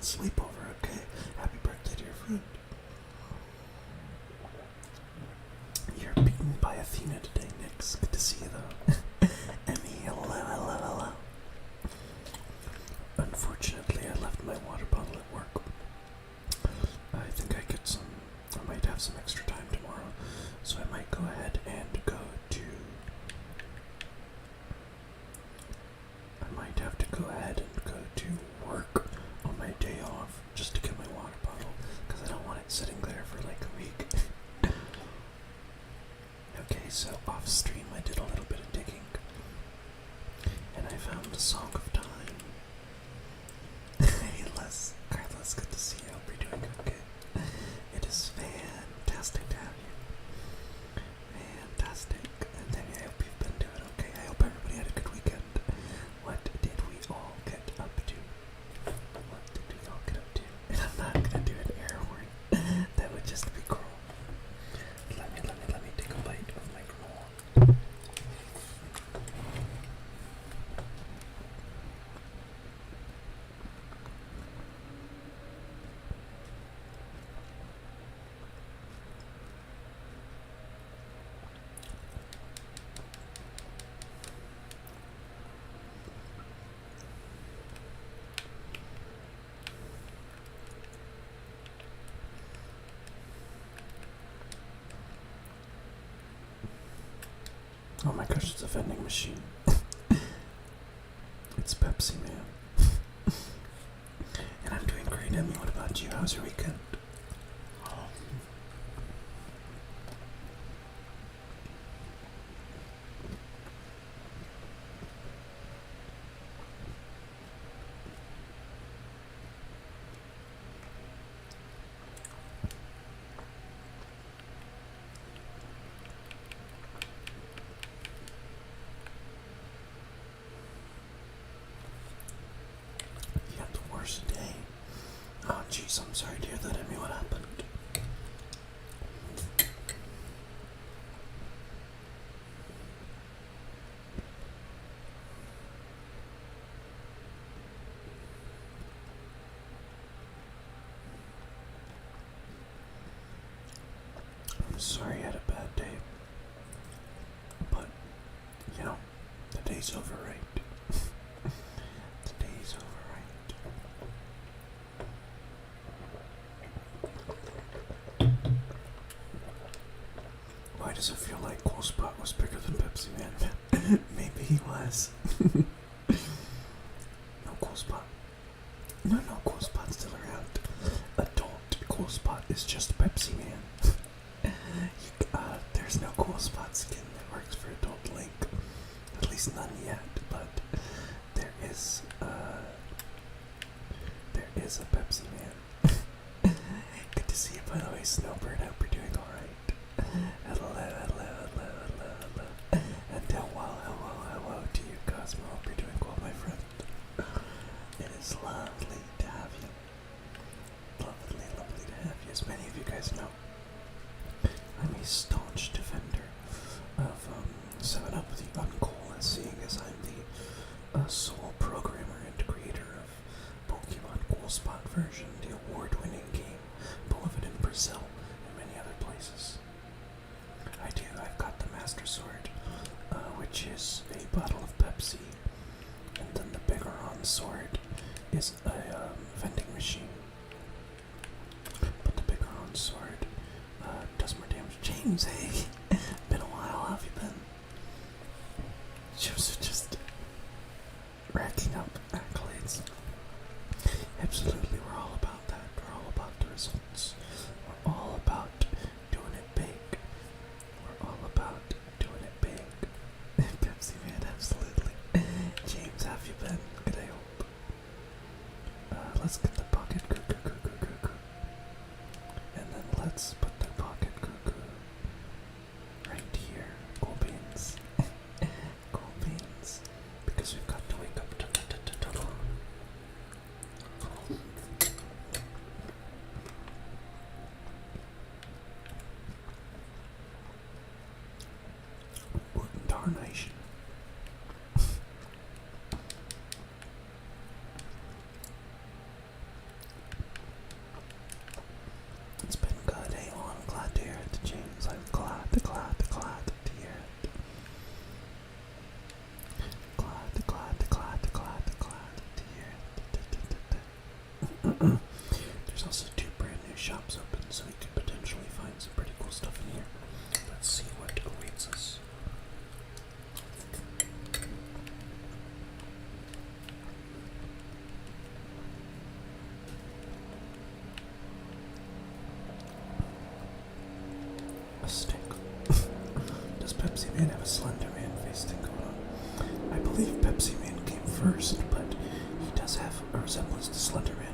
sleepover, okay? Happy birthday to your friend. You're beaten by Athena today, Nix. Good to see you, though. Emmy, hello. Unfortunately, I left my water bottle at work. I think I might have some extra time tomorrow, so I might go ahead and go to work on my day off just to get my water bottle, because I don't want it sitting there for like a week. Okay, so off stream I did a little bit of digging, and I found the Song of Time. Hey Les, Carlos, good to see you. Hope you're doing okay. It is fantastic to have you. Fantastic. And Demi, I hope you've been doing okay. I hope everybody had a good weekend. What did we all get up to? And I'm not gonna do an air horn. That would just be cruel. Let me take a bite of my granola. Oh my gosh, it's a vending machine. It's Pepsi Man. And I'm doing great, Emmy. What about you? How's your weekend? You had the worst day. Oh jeez, I'm sorry to hear that, Emmy. What happened? I'm sorry you had a bad day. But, you know, the day's over, right? The day's over, right? Why does it feel like Cool Spot was bigger than Pepsi Man? Maybe he was. No Cool Spot. No, Cool Spot's still around. Adult Cool Spot is just Pepsi Man. There's no Cool Spot skin that works for Adult Link. At least none yet, but there is a Pepsi Man. Good to see you, by the way, Snowbird. I hope you're doing alright. Hello. And hello to you, Cosmo. Hope you're doing well, my friend. It is lovely to have you. Lovely to have you. As many of you guys know, I'm a staunch defender of 7-Up the Uncool, seeing as I'm the sole programmer and creator of Pokemon Cool Spot version, the award-winning game, beloved in Brazil and many other places. I've got the Master Sword, which is a bottle of Pepsi, and then the Bigoron Sword is a vending machine. But the Bigoron Sword does more damage. James, hey! Been a while, how have you been? Just racking up accolades. Absolutely, we're all about that. We're all about the results. We're all about doing it big. We're all about doing it big. Pepsi Man, absolutely. James, how have you been? Good, I hope. Let's get the pocket cuckoo. And then let's put the pocket cuckoo right here. Cool beans. Cool beans. Because we've got to wake up to Darnation. a Slender Man face thing going on. I believe Pepsi Man came first, but he does have a resemblance to Slender Man,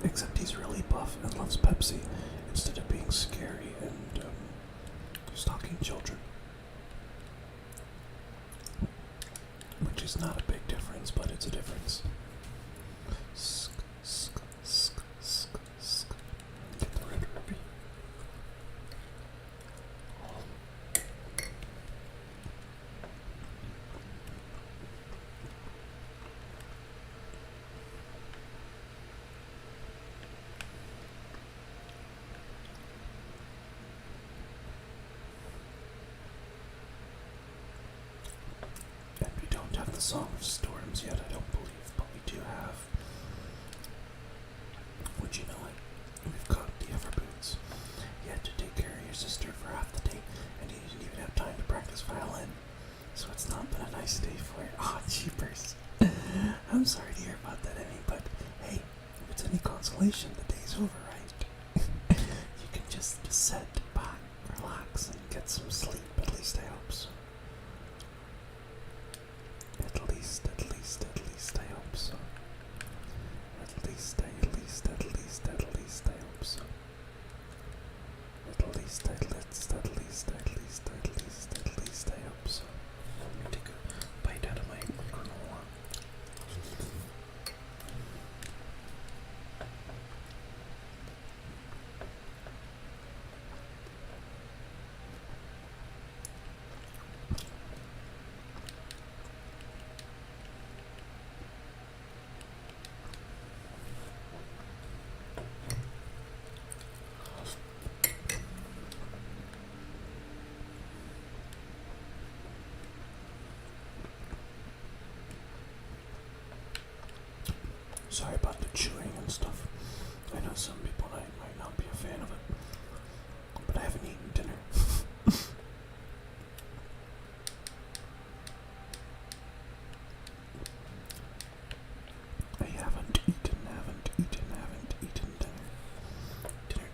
except he's really buff and loves Pepsi instead of being scary and stalking children. Which is not a big difference, but it's a difference. Get the red ruby. And we don't have the Song of Storms yet, I don't believe, but we do have. Would you know it? We've got the Everboots. You had to take care of your sister for half the day, and you didn't even have time to practice violin. So it's not been a nice day for you. Oh, jeepers. I'm sorry to hear about that, Emmy, but hey, if it's any consolation, the day's over, right? You can just sit back, relax, and get some sleep. At least I hope so. At least I hope so. At least I hope so. At least I hope so. Let me take a bite out of my granola. Sorry about the chewing and stuff. I know some people might not be a fan of it, but I haven't eaten dinner. I haven't eaten dinner. Dinner.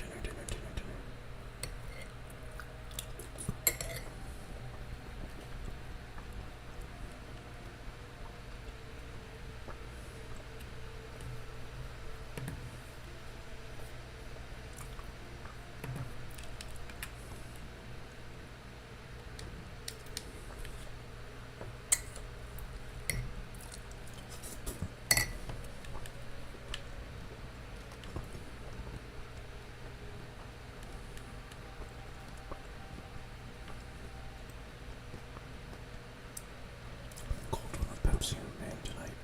Cold one with Pepsi Man tonight.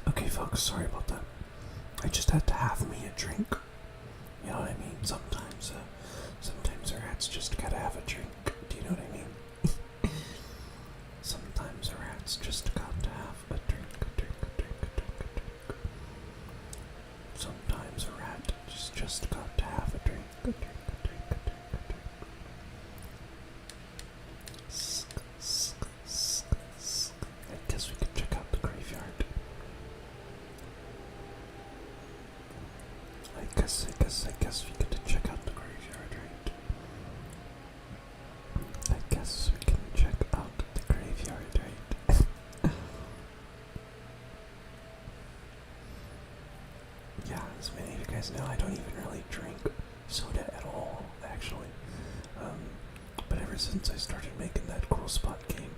Okay, folks, sorry about that. I just had to have me a drink. You know what I mean? Sometimes a rat's just gotta have a drink. Do you know what I mean? Sometimes a rat's just got to have a drink. Sometimes a rat just got to have a drink. I guess we could check out the graveyard. I guess we could check out the graveyard, right? I guess we can check out the graveyard, right? Yeah, as many of you guys know, I don't even really drink soda at all, actually. But ever since I started making that Cool Spot game,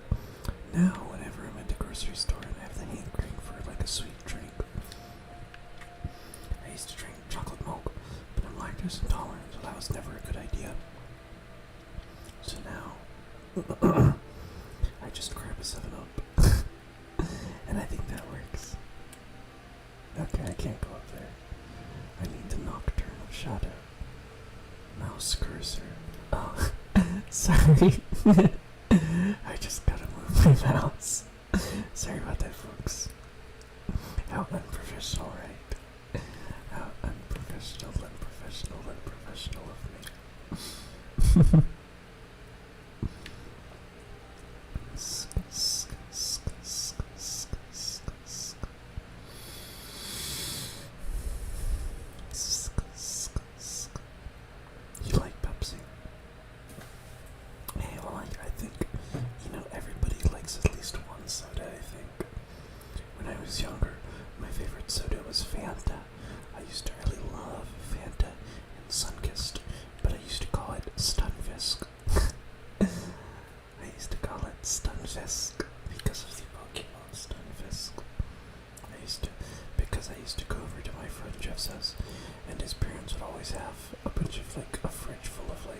now whenever I'm at the grocery store and I have the hankering for like a sweet drink, I used to drink chocolate milk, but I'm lactose intolerant, so that was never a good idea. So now, I just grab a 7-Up, and I think that works. Okay, I can't go up there. I need the Nocturne of Shadow. Mouse cursor. Oh, sorry. I just gotta move my mouse. Sorry about that, folks. How unprofessional, right? How unprofessional of me.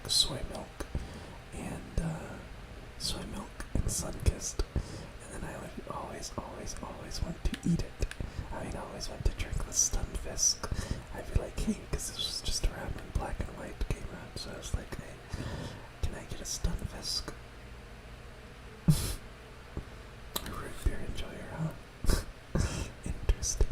like soy milk and Sunkist, and then I would always want to eat it. I mean, always want to drink the Stunfisk. I'd be like, hey, because this was just around when Black and White came out, so I was like, hey, can I get a Stunfisk? Root beer enjoyer, huh? Interesting.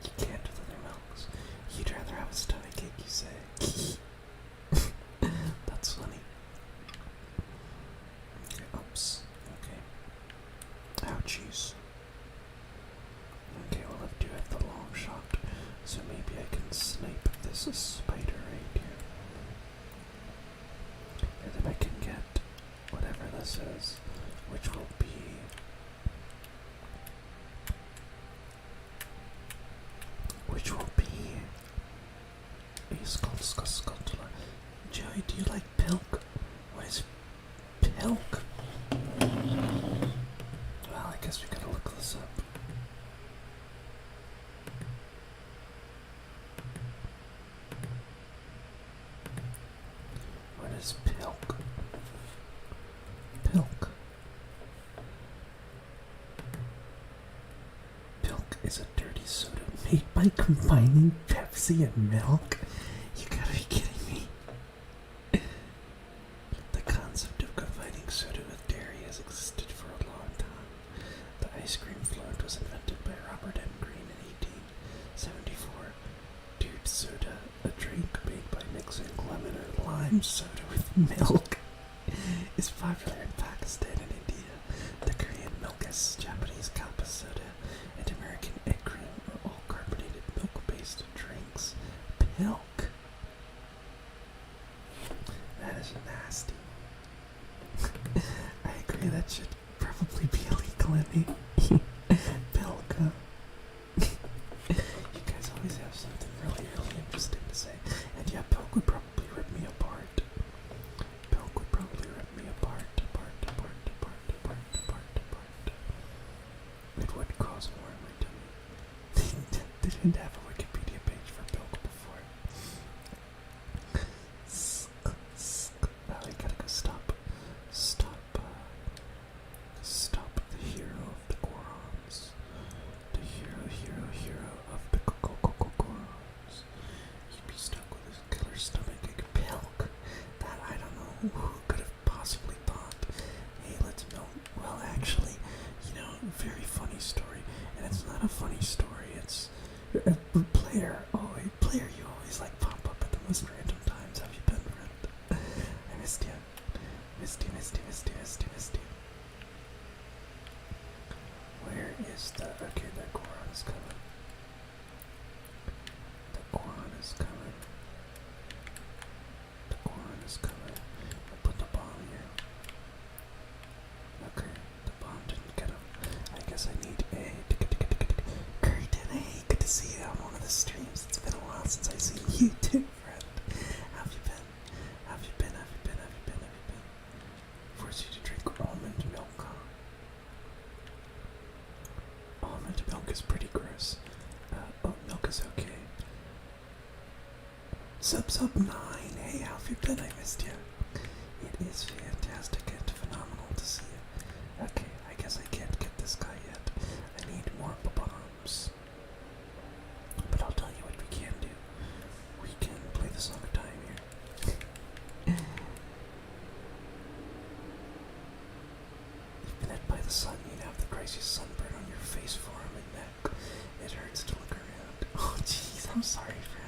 You can't with other milks. You'd rather have a stomach ache, you say. That's funny. Oops. Okay. Ouchies. Okay, well, I do have the long shot, so maybe I can snipe this spider right here. And then I can get whatever this is, which will be a scuttler. Joey, do you like pilk? What is pilk? Well, I guess we gotta look this up. What is pilk? Pilk. Pilk is a dirty soda made by combining Pepsi and milk. You gotta be kidding me. The concept of combining soda with dairy has existed for a long time. The ice cream float was invented by Robert M. Greene in 1874. Dude soda, a drink made by mixing lemon or lime soda with milk, is popular in Pakistan and India. The Korean milkus, Japanese kappa soda, and American egg cream are all carbonated milk-based drinks. Milk. That is nasty. I agree, that should probably be illegal in the milk. You guys always have something really interesting to say. And yeah, Pilk would probably rip me apart. Pilk would probably rip me apart. It would cause more in my tummy. They didn't have a Wikipedia page for Pilk before. Oh, I gotta go stop the hero of the Gorons. The hero of the Gorons. He'd be stuck with his killer stomachache. Pilk. That, I don't know who could have possibly thought, hey, let's milk. Well, actually, very funny story. And it's not a funny story, it's a player. Oh, a player, you always like pop up at the most random times. Have you been, friend? I missed you. Missed you. Where is the... Okay, the Goron is coming. I put the bomb here. Okay, the bomb didn't get him. I guess I need a... Curtin, hey, good to see you on one of the streams. It's been a while since I've seen you too, friend. How have you been? Force you to drink almond milk, huh? Almond milk is pretty gross. Oat milk is okay. Sub 9, hey, how have you been? I missed you. It is fantastic and phenomenal to see you. Okay, I guess I can't get this guy yet. I need more bombs. But I'll tell you what we can do. We can play the song of time here. You've been hit by the sun, you'd have the crazy sunburn on your face, forearm, and neck. It hurts to look around. Oh jeez, I'm sorry, friend.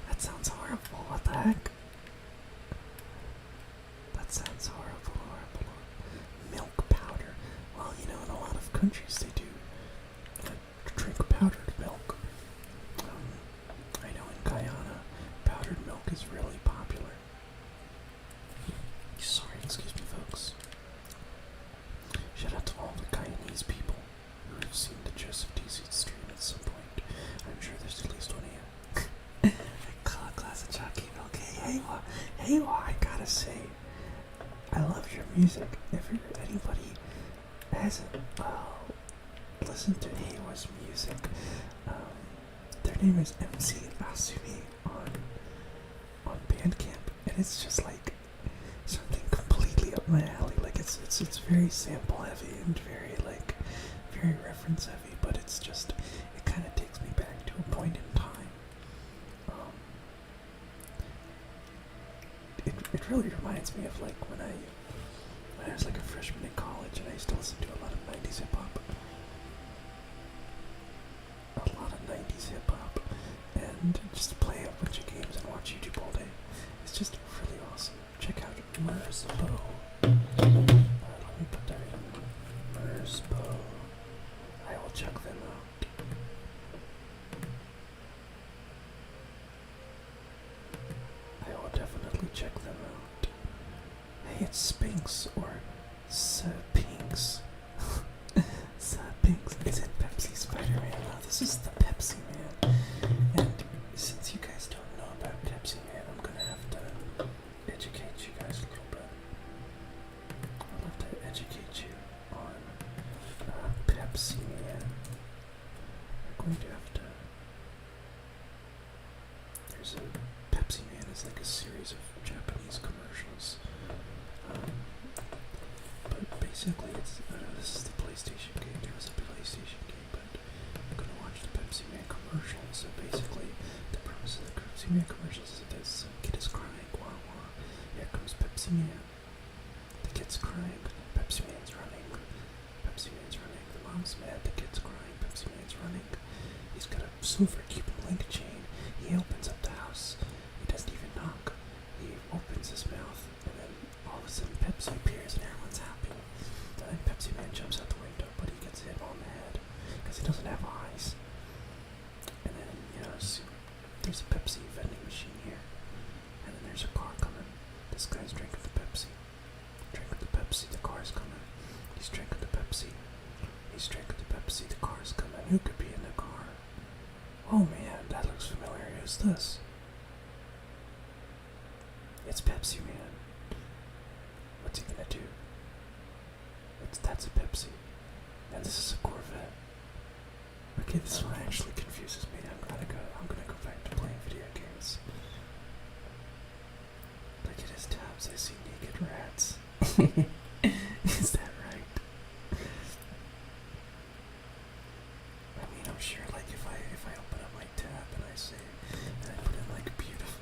That sounds horrible. What the heck? That sounds horrible. Milk powder. Well, in a lot of countries they do drink powdered milk. I know in Guyana, powdered milk is really popular. Sorry, excuse me, folks. Shout out to all the Guyanese people who have seen the JoeyZeed stream at some point. I'm sure there's at least one of you. Class of Chucky, okay? Hey, I got gotta say, I love your music. If anybody hasn't listened to Heiwa's music, their name is MC Asumi on Bandcamp, and it's just like something completely up my alley. Like it's very sample heavy and very reference heavy, but it's just, it kind of takes me back to a point in time. It really reminds me of like when I was like a freshman in college, and I used to listen to a lot of 90s hip hop. And just play a bunch of games and watch YouTube all day. It's just really awesome. Check out Mersbo. Let me put that in. Mersbo. I will check them out. I will definitely check them out. Hey, it's Spinks or Spinks. Spinks. Is it Pepsi Spider-Man? No, this is the Pepsi Man. And since you guys don't know about Pepsi Man, I'm gonna have to educate you guys a little bit. I'll have to educate you on Pepsi Man. We're going to have to. There's a Pepsi Man is like a series of Japanese commercials. But basically, it's this is the PlayStation game. There was a PlayStation game, but I'm gonna watch the Pepsi Man commercials. So basically, the premise of the Pepsi Man commercials is that this kid is crying. Wah wah. Here comes Pepsi Man. The kid's crying. Pepsi Man's running. Pepsi Man's running. The mom's mad. The kid's crying. Pepsi Man's running. He's got a silver Cuban link chain. He opens up the house. He doesn't even knock. He opens his mouth, and then all of a sudden Pepsi appears, and everyone's happy. And then Pepsi Man jumps out the window, but he gets hit on the head because he doesn't have eyes. And then, there's a Pepsi vending machine here. And then there's a car coming. This guy's drinking the Pepsi. Drinking the Pepsi, the car's coming. He's drinking the Pepsi. He's drinking the Pepsi, the car's coming. Who could be in the car? Oh man, that looks familiar. Who's this? It's Pepsi Man. What's he gonna do? That's a Pepsi. And this is a Corvette. Okay, this one actually confuses me. I'm gonna go back to playing video games. Look at his tabs. I see naked rats. Is that right? I mean, I'm sure like if I open up my tab and I say, and I put in like beautiful,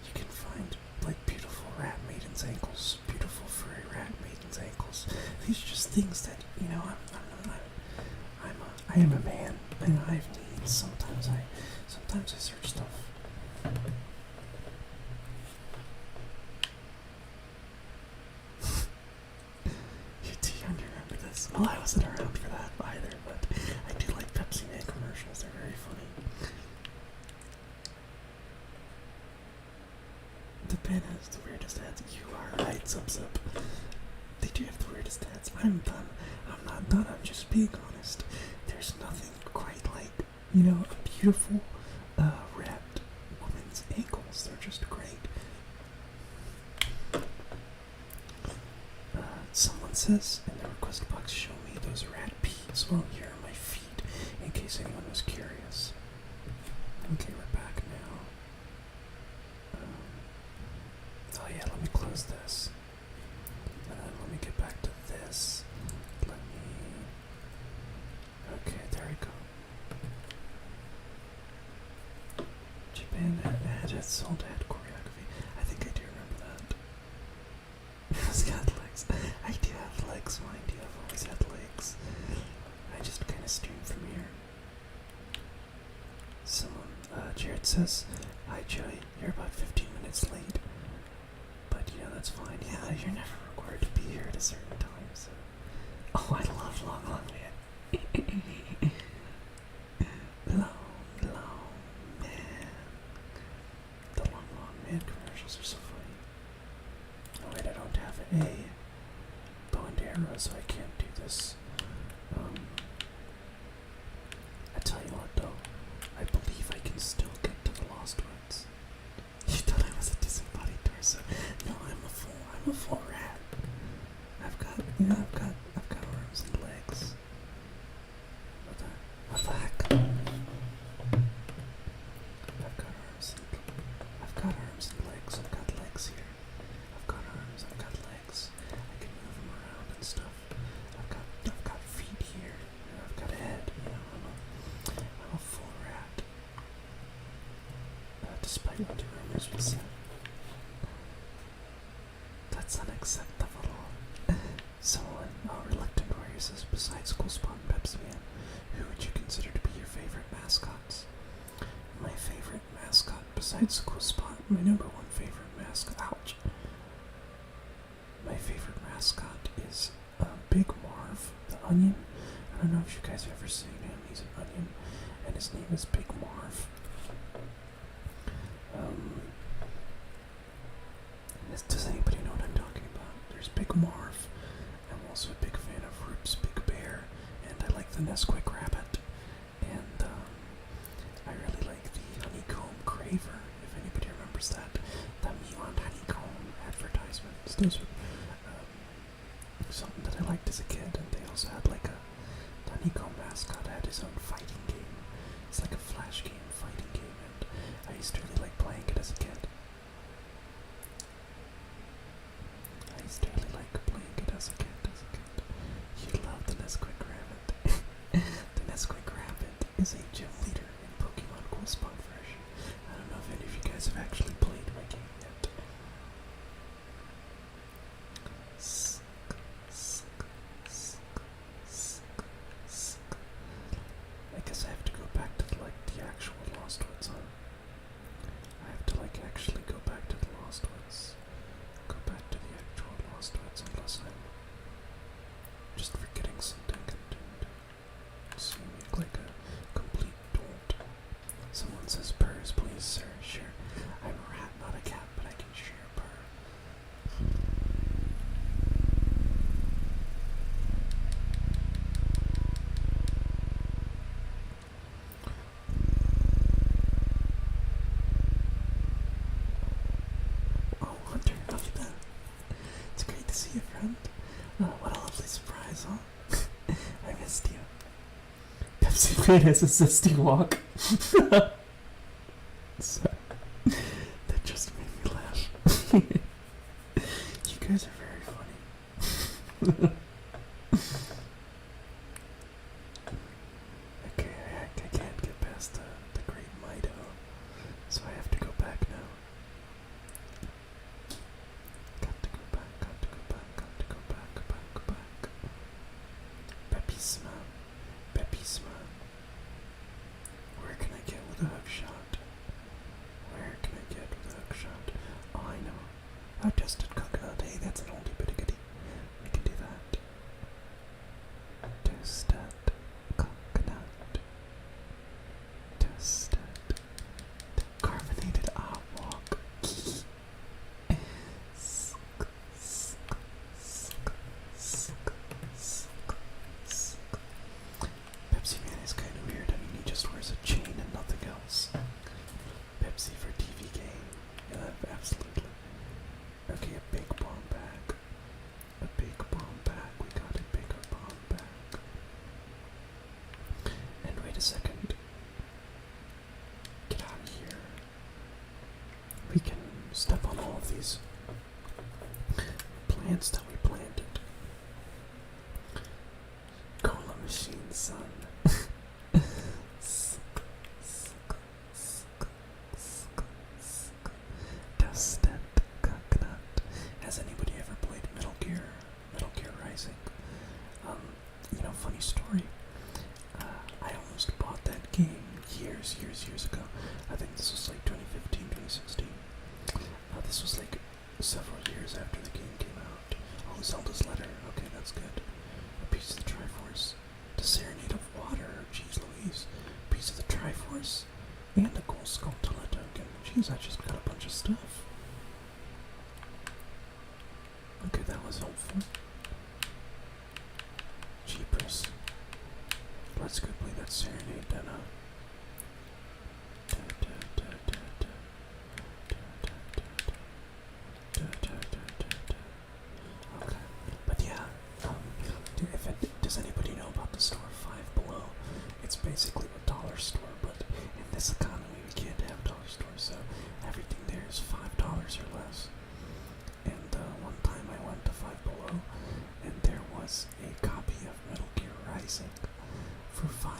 you can find like beautiful rat maidens' ankles, beautiful furry rat maidens' ankles. These are just things that, I am a man, and I have needs. Sometimes I search stuff. You're too young to remember this. Well, I wasn't around for that either, but I do like Pepsi Man commercials. They're very funny. The pen has the weirdest ads. You are right, Zip. They do have the weirdest ads. I'm done. I'm not done. I'm just being honest. There's nothing quite like, a beautiful wrapped woman's ankles. They're just great. Someone says in the request box, show me those rat peas. Well, here are my feet, in case anyone was curious. Okay, we're back now. Oh yeah, let me close this. And then let me get back to this. Okay, there we go. Japan had its old ad choreography. I think I do remember that. It's got legs. I do have legs, mind you. I've always had legs. I just kind of stream from here. Jared says, hi Joey, you're about 15 minutes late. But that's fine. Yeah, you're never required to be here at a certain time, so. Oh, I love Long Man. Long Man. The Long Man commercials are so funny. Oh wait, I don't have a bow and arrow, so I can't do this. I tell you what though, I believe I can still get to the Lost Ones. You thought I was a disembodied torso. No, I'm a That's unacceptable. Someone, Reluctant Warrior says, besides Cool Spot and Pepsi Man, who would you consider to be your favorite mascots? My favorite mascot, besides Cool Spot, my number one favorite mascot, ouch. My favorite mascot is Big Marv, the Onion. I don't know if you guys have ever seen him. He's an onion, and his name is Big Marv. Does anybody know what I'm talking about? There's Big Marv. I'm also a big fan of Roop's Big Bear, and I like the Nesquik Rabbit. And I really like the Honeycomb Craver, if anybody remembers that. The Milan Honeycomb advertisements. Those are something that I liked as a kid, and they also had like a Honeycomb mascot had his own fighting game. It's like a flash game, fighting game, and I used to really like playing it as a kid. You love the Nesquik Rabbit. The Nesquik Rabbit is a gym leader in Pokemon Cool Spot version. I don't know if any of you guys have actually played my game yet. I guess I have to go back to the actual Lost Woods, huh? I have to actually go back to the Lost Woods. Go back to the actual Lost Woods unless I'm just forgetting something and seeming like a complete dolt. Someone says purrs, please, sir. Sure. I'm a rat, not a cat, but I can share a purr. Oh, Hunter, how you been? It's great to see you, friend. What a lovely surprise, huh? I missed you. Pepsi Man has a zesty walk. Sorry. That just made me laugh. You guys are very funny. Okay, I can't get past the Great Mido, so I have to go back now. Got to go back. Pepisma. Where can I get with a hook shot? Oh, I know. Tested coconut. Hey, that's an oldie but a goodie. We can do that. Tested coconut. Tested carbonated walk. Pepsi Man is kind of weird. I mean, he just wears a chain and nothing else. Pepsi for TV game. Yeah, absolutely. Okay, a big bomb bag. We got a bigger bomb bag. And wait a second. Get out of here. We can step on all of these plants that we planted. Cola machine, son. Dusted coconut. Has anybody ever played Metal Gear Rising? Funny story. I almost bought that game years ago. I think this was like 2015, 2016. This was like several years after the game came out. Oh, Zelda's letter. Okay, that's good. A piece of the Triforce. The Serenade of Water. Jeez Louise. Piece of the Triforce. And a gold Skulltula token. Jeez, I just got a bunch of stuff. Okay, that was helpful. Jeepers. Let's go play that Serenade then, huh? Okay, but yeah, does anybody know about the store Five Below? It's basically a dollar store, but in this economy we can't have dollar stores, so everything there is $5 or less. And one time I went to Five Below, and there was a copy of Metal Gear Rising for $5.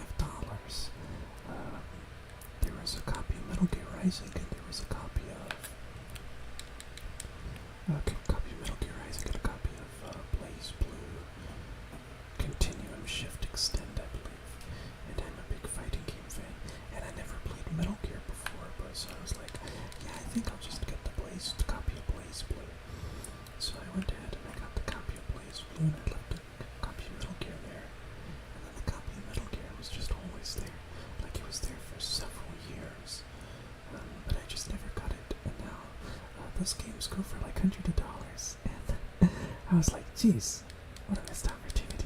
games go for like hundreds of dollars, and I was like, geez, what a missed opportunity.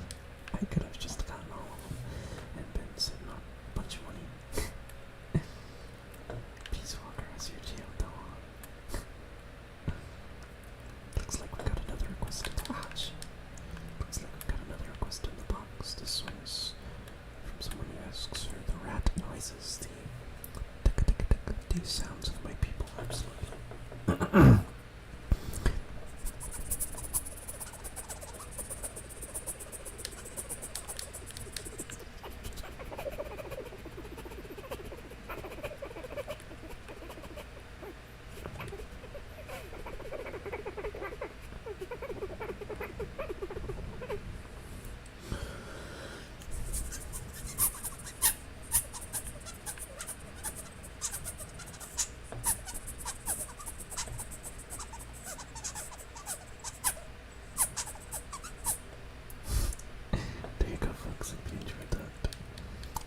I could have just gotten all of them and been sitting on a bunch of money. Peace Walker has your jail dog. Looks like we got another request in the box. Looks like we got another request in the box. This one is from someone who asks for the rat noises, the sounds of my people, absolutely.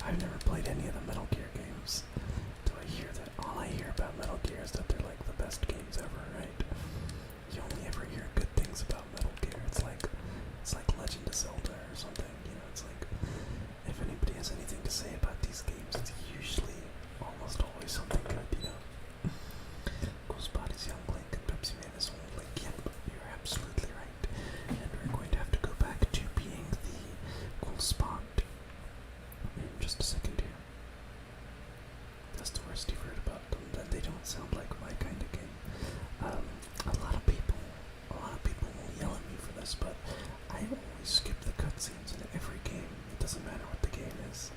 I've never played any of the Metal Gear games. Do I hear that? All I hear about Metal Gear is that they're like the best games ever, right? You only ever hear good things about Metal Gear. It's like Legend of Zelda or something. You know, it's like if anybody has anything to say about these games, it's usually almost always something good. You know, Cool Spot is Young Link and Pepsi Man is Old Link. Yep, you're absolutely right. And we're going to have to go back to being the Cool Spot. Just a second here. That's the worst you've heard about them. That they don't sound like my kind of game. A lot of people will yell at me for this, but I always skip the cutscenes in every game. It doesn't matter what the game is.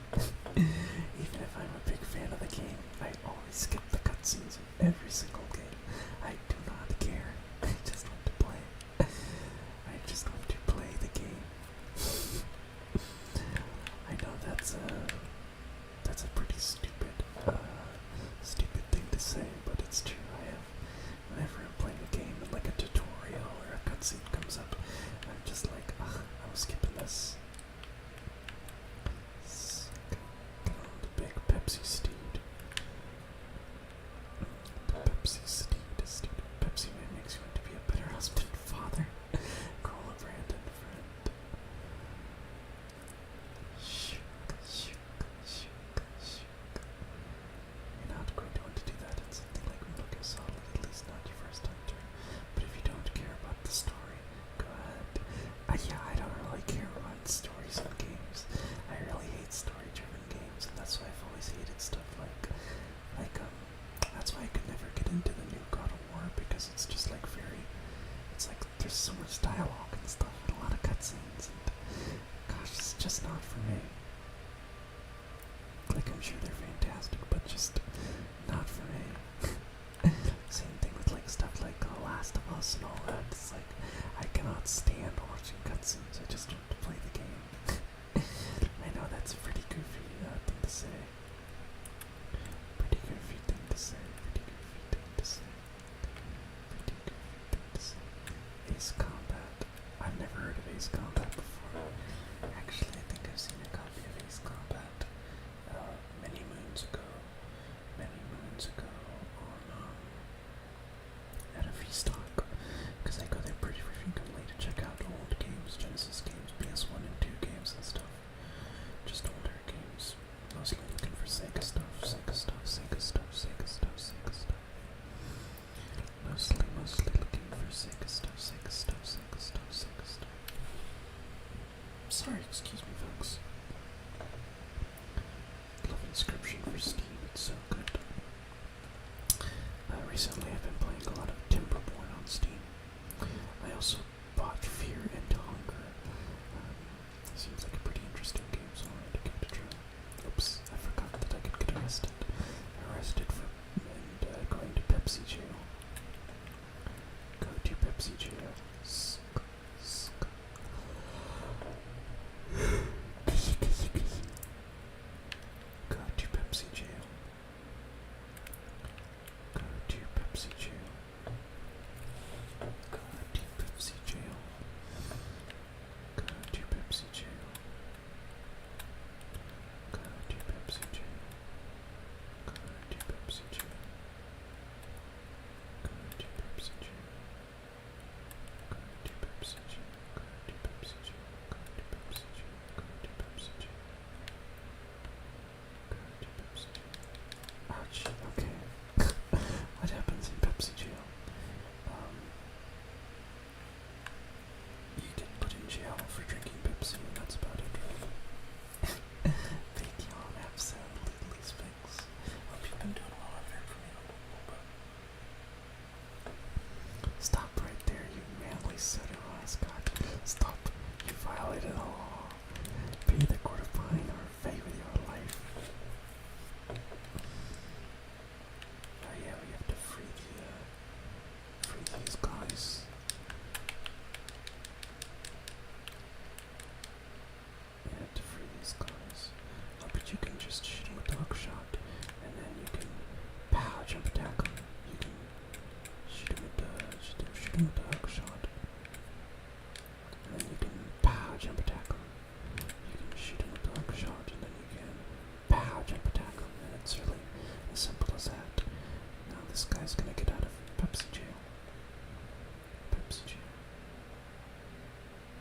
Even if I'm a big fan of the game, I always skip the cutscenes in every single game. I do not care. I just want to play. I just want to play the game. I know that's a pretty stupid thing to say, but it's true. Whenever I'm playing a game and like a tutorial or a cutscene comes up, I'm just like, ugh, I'm skipping this. Get on the big Pepsi steed. The Pepsi steed. Pepsi Man makes you want to be a better husband and father. Call a Brandon friend. You're not going to want to do that in something like Metal Gear Solid, at least not your first time through. But if you don't care about the story, go ahead. Yeah, I don't really care about stories in games. I really hate story-driven games, and that's why I've always hated stuff that's why I could never get into the new God of War, because it's just like it's like there's so much dialogue and stuff, and a lot of cutscenes, and gosh, it's just not for me. Like, I'm sure they're fantastic, but just not for me. Same thing with like stuff like The Last of Us and all that. It's like I cannot stand watching cutscenes. I just want to play the game. I know that's a pretty goofy thing to say. Pretty goofy thing to say. Ace Combat. I've never heard of Ace Combat before. Actually, I think I've seen a copy of Ace Combat many moons ago on at a Vstock, because I go there pretty frequently to check out old games, Genesis games, PS1 and 2 games and stuff. Just older games. Mostly looking for Sega stuff. Mostly looking for Sega stuff. Sorry, excuse me, folks. Love Inscription for Steam, it's so good. Recently I've been playing a lot of Timberborn on Steam. I also bought Fear and Hunger. Seems like a pretty interesting game, so I wanted to give it a try. Oops, I forgot that I could get arrested. For going to Pepsi jail. Go to Pepsi jail. Go to Pepsi jail. Go to Pepsi jail. Go to Pepsi jail. Go to Pepsi jail. Go to Pepsi jail. Go to Pepsi jail. Go to Pepsi jail.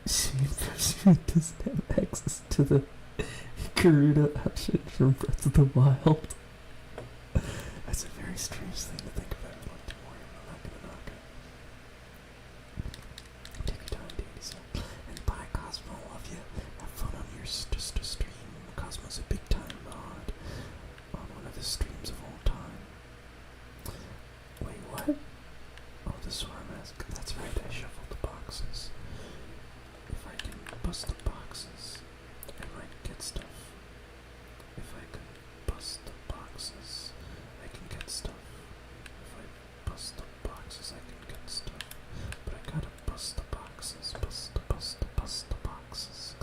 She doesn't have access to the Gerudo option from Breath of the Wild. That's a very strange thing to think about. Don't worry, I'm not gonna knock it. Take your time, dude. So, and bye, Cosmo. Love you. Have fun on your stream. Cosmo's a big time mod on one of the streams of all time. Wait, what? Oh, the Swarm Mask. That's right, I shuffled the boxes. If I can bust the boxes, I might get stuff. If I can bust the boxes, I can get stuff. If I bust the boxes, I can get stuff. But I gotta bust the boxes. Bust the boxes.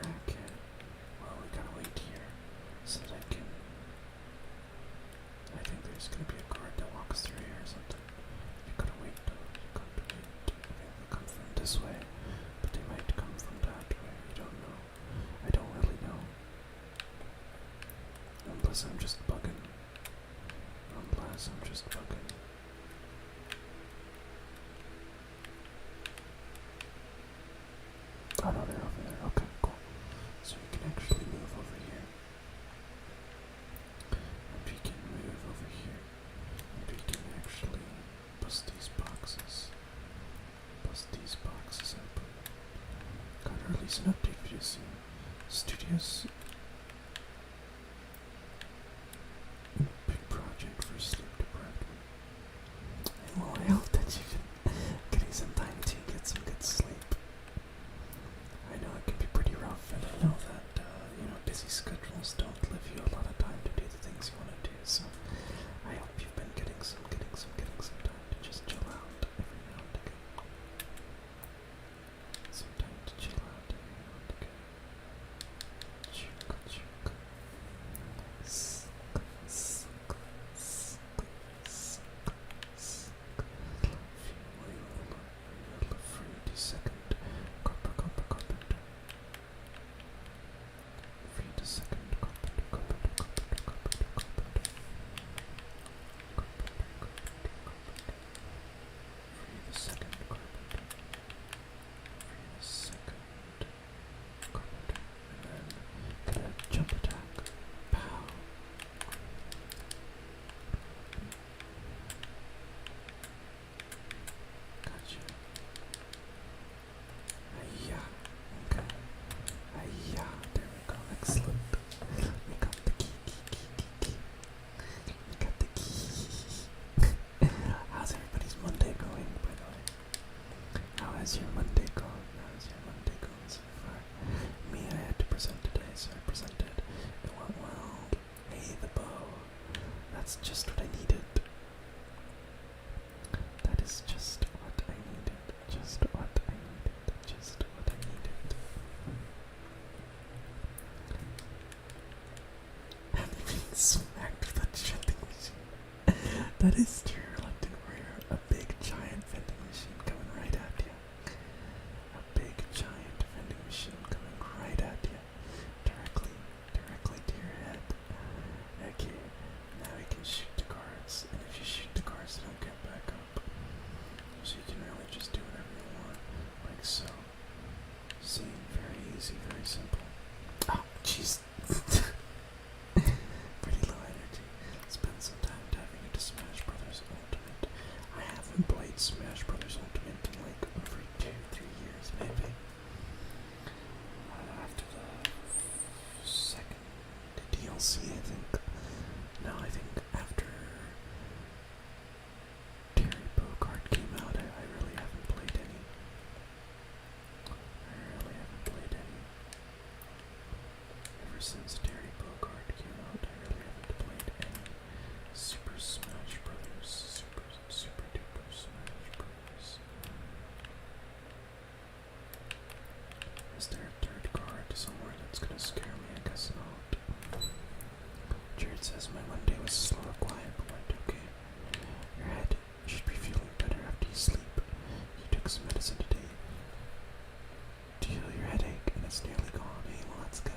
Okay. Well, we gotta wait here so that I can. I think there's gonna be a guard that walks through here or something. You gotta wait though. You gotta wait. Okay, they come from this way, but they might come from that way. You don't know. I don't really know. Unless I'm just bugging. Oh no, they're over there. Okay, cool. So we can actually move over here. And we can move over here. And we can actually bust these boxes. Open. Gotta release an update video soon. Studios. Big project for sleep deprived. Well, I hope that you've been getting some time to get some good sleep. I know it can be pretty rough, and I know that, busy schedules don't leave you a lot of time to do the things you want to do, so I hope you've been getting some time to just chill out every now and again. Some time to chill out every now and again. Jump attack. Pow. Gotcha. Hiya. Okay. Hiya. There we go. Excellent. We got the key. We got the key. How's everybody's Monday going, by the way? How has your Monday gone? So far? Me, I had to present today, so I presented. It went well. Hey, the bow. That's just what I needed. That is just what I needed. I'm being smacked with a vending machine. That is true, Reluctant Warrior. A big giant vending machine coming right at you. A big giant vending machine coming right at you. Directly to your head. Okay, now we can shoot the guards. And if you shoot the guards, they don't get back up. So you can really just do whatever you want. Like so. See, very easy, very simple. Oh, jeez. Pretty low energy. Spend some time diving into Smash Brothers Ultimate. I haven't played Smash Brothers Ultimate in like over 2-3 years, maybe. After the second DLC, I think. No, I think after Terry Bogard came out, I really haven't played any. Ever since Terry Bogard came out, I really haven't played any Super Smash Brothers. Super duper Smash Brothers. Is there a third card somewhere that's gonna scare me? I guess not. Jared says my Monday was slow or quiet, but went okay. Your head should be feeling better after you sleep. You took some medicine today to heal your headache, and it's nearly gone. Hey, well, that's good.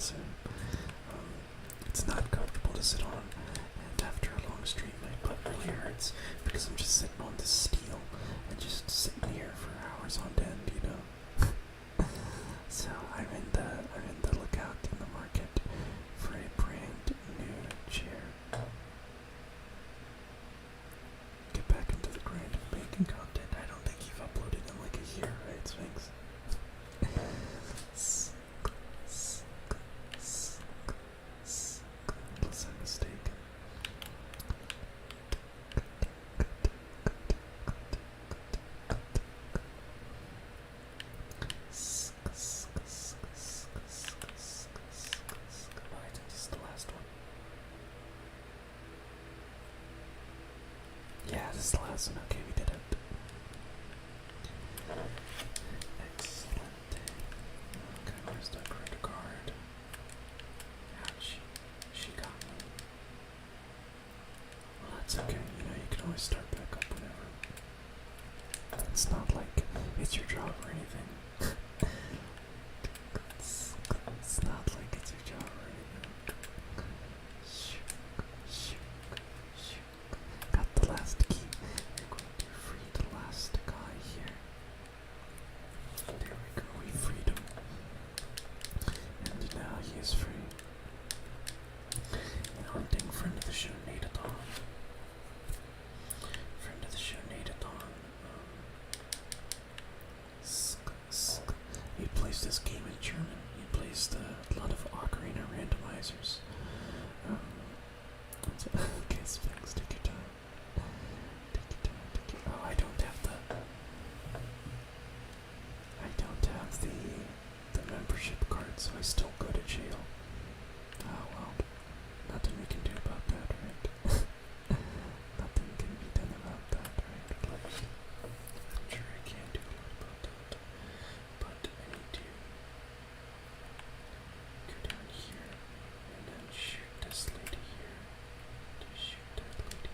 soon. It's not comfortable to sit on, and after a long stream, my butt really hurts because I'm just sitting on this steel and just sitting here for hours on end, you know. So I'm in the lookout in the market for a brand new chair. Get back into the grind of making content. I don't think you've uploaded in like a year, right, Sphinx? Unless I'm mistaken. I think this is the last one. Yeah, this is the last one. Okay, we did it. Excellent. Okay, where's the credit card? Ouch. She got me. Well, that's okay. You know, you can always start back up whenever. It's not like it's your job or anything. It's not like it's your job or anything. Got the last key. We're going to free the last guy here. There we go, we freed him. And now he is free. And hunting friend of the show, Nadathon. Friend of the show, Nadathon. He plays this game in German. He plays a lot of Ocarina randomizers. Okay, Sphinx, take your time. Oh, I don't have the membership card, so I still go to jail. Oh well, nothing we can do about that, right? Nothing can be done about that, right? I'm sure I can't do a lot about that, but I need to go down here and then shoot this lady here. To shoot that lady,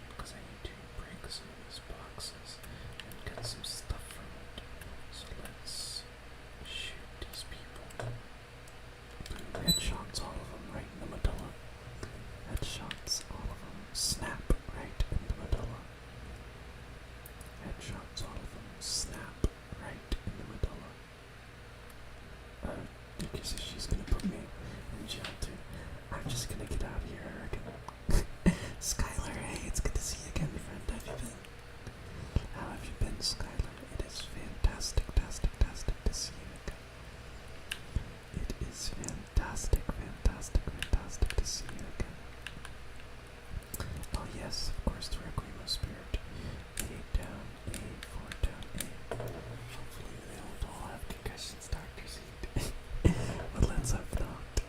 because I need to break some of these boxes and get some stuff from it. So let's shoot these people. Boom, headshots, all of them, right in the medulla. Headshots, all of them. Snap, right in the medulla. Headshots, all of them. Snap, right in the medulla. I guess she's gonna put me in jail too. I'm just gonna get out of here, I reckon. Skylar, hey, it's good to see you again, friend. How have you been, Skylar? It is fantastic to see you again. It is fantastic to see you again. Oh yes, of course, the Requiem of Spirit. A down, A, 4 down, A. Hopefully they don't all have concussions, Dr. Zeed. But let's hope not.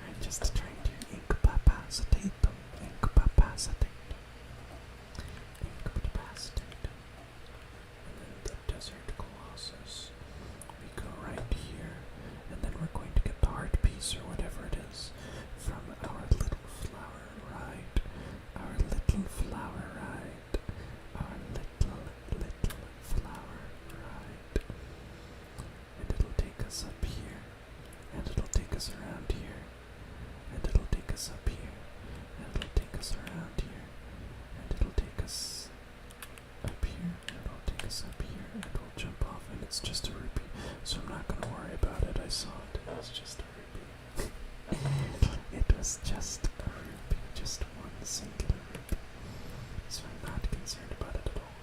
I'm just trying to incapacitate them. Incapacitate. And then the Desert Colossus. We go right here, and then we're going to get the heart piece or whatever it is from our little flower ride. Our little flower ride. Our little flower ride. And it'll take us up here. And it'll take us around here. And it'll take us up here. And it'll take us around here. And it'll take us up here. And it'll take us up here. And we'll jump off. And it's just a rupee. So I'm not gonna worry about it. I saw it. It was just a rupee. It was just a rupee. Just one singular rupee. So I'm not concerned about it at all.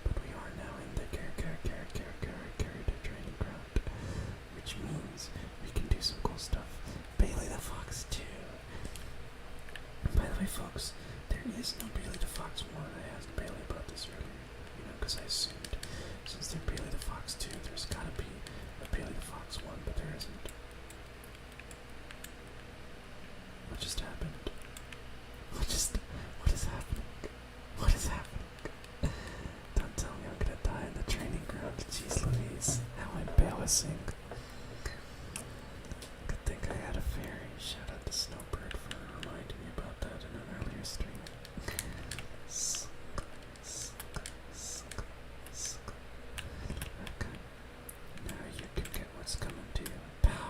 But we are now in the character training ground. Which means we can do some cool stuff. Bailey the Fox 2. By the way, folks, there is no Bailey the Fox 1. I asked Bailey about this earlier, you know, because I assumed since they're Bailey the Fox 2, there's gotta be a Bailey the Fox 1, but there isn't. What just happened? What is happening? What is happening? Don't tell me I'm gonna die in the training ground. Jeez Louise, how embarrassing. Good thing I had a fairy. Shout out to Snowbird for reminding me about that in an earlier stream. Okay. Now you can get what's coming to you. Pow!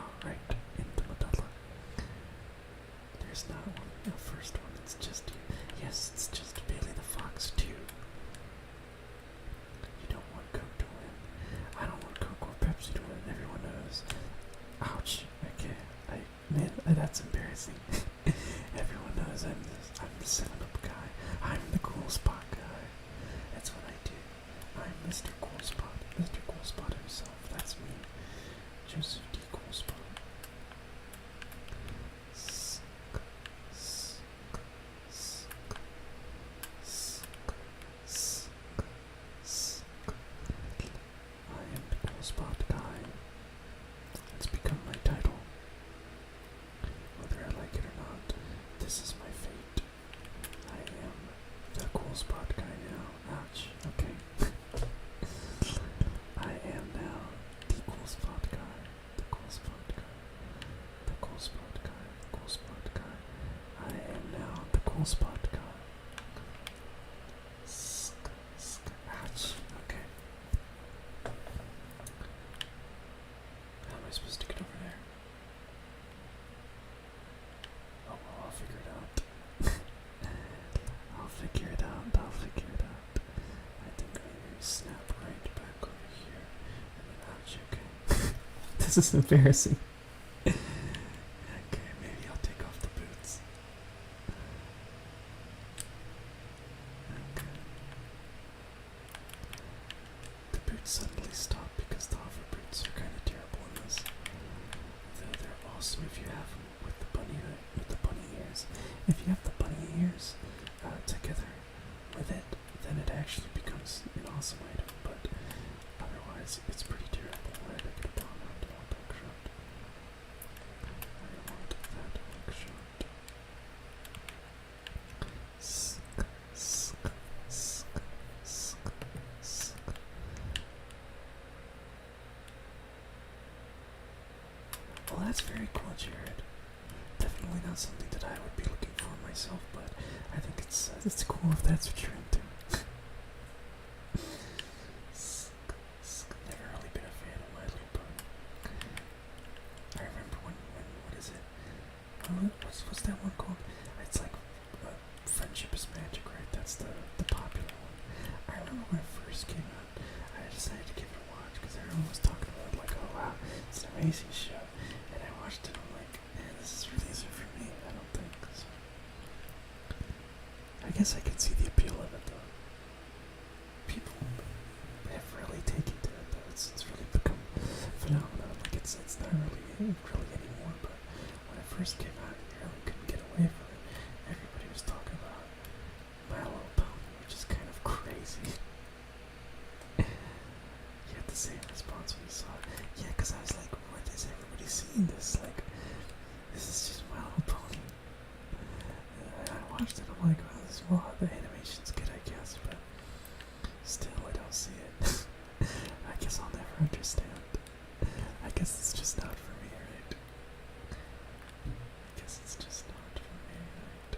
there's not one. The first one, it's just you. Yes, it's just Bailey the Fox too. You don't want Coke to win. I don't want Coke or Pepsi to win. Everyone knows. Ouch. Okay. Man, that's embarrassing. Everyone knows I'm the 7-Up guy. I'm the cool spot guy. That's what I do. I'm Mr. Cool Spot. Mr. Cool Spot himself. That's me. Joseph D. Cool Spot. I am the Cool Spot guy. It's become my title. Whether I like it or not, this is my fate. I am the Cool Spot guy now. Ouch. Okay. I am now the Cool Spot guy. The Cool Spot guy. The Cool Spot guy. The Cool Spot guy. I am now the Cool Spot guy. Ouch. Okay. How am I supposed to get over there? Oh, well, I'll figure it out. I'll figure it out. I'll figure it out. I think maybe snap right back over here. And then ouch, okay. This is embarrassing. Okay, maybe I'll take off the boots. Okay. The boots suddenly stop because the hover boots are kind of terrible in this. Though they're awesome if you have them with the bunny ears. If you have the bunny ears together with it, then it actually becomes an awesome item. But otherwise, it's pretty terrible. Why did I get a bomb? I don't want that shot. I don't want that shot. Well, that's very cool, Jared. Definitely not something that I would be looking for myself, but I think it's cool if that's what you're into. Never really been a fan of My Little Pony. I remember when what is it? What's that one called? It's like Friendship is Magic, right? That's the popular one. I remember when it first came out, I decided to give it a watch because everyone was talking about it, like, oh wow, it's an amazing show. And I watched it, I'm like, man, this is really easy for me. I don't think so. I guess I can see the appeal of it though. People have really taken to it though. It's really become phenomenal. Like it's not really anymore, but when it first came out, you really couldn't get away from it. Everybody was talking about My Little Pony, which is kind of crazy. You had the same response when you saw it. Yeah, because I was like, what is everybody seeing this? Like, this is just My Little Pony. And I watched it, I'm like, well, the animation's good, I guess, but still, I don't see it. I guess I'll never understand. I guess it's just not for me, right? I guess it's just not for me, right?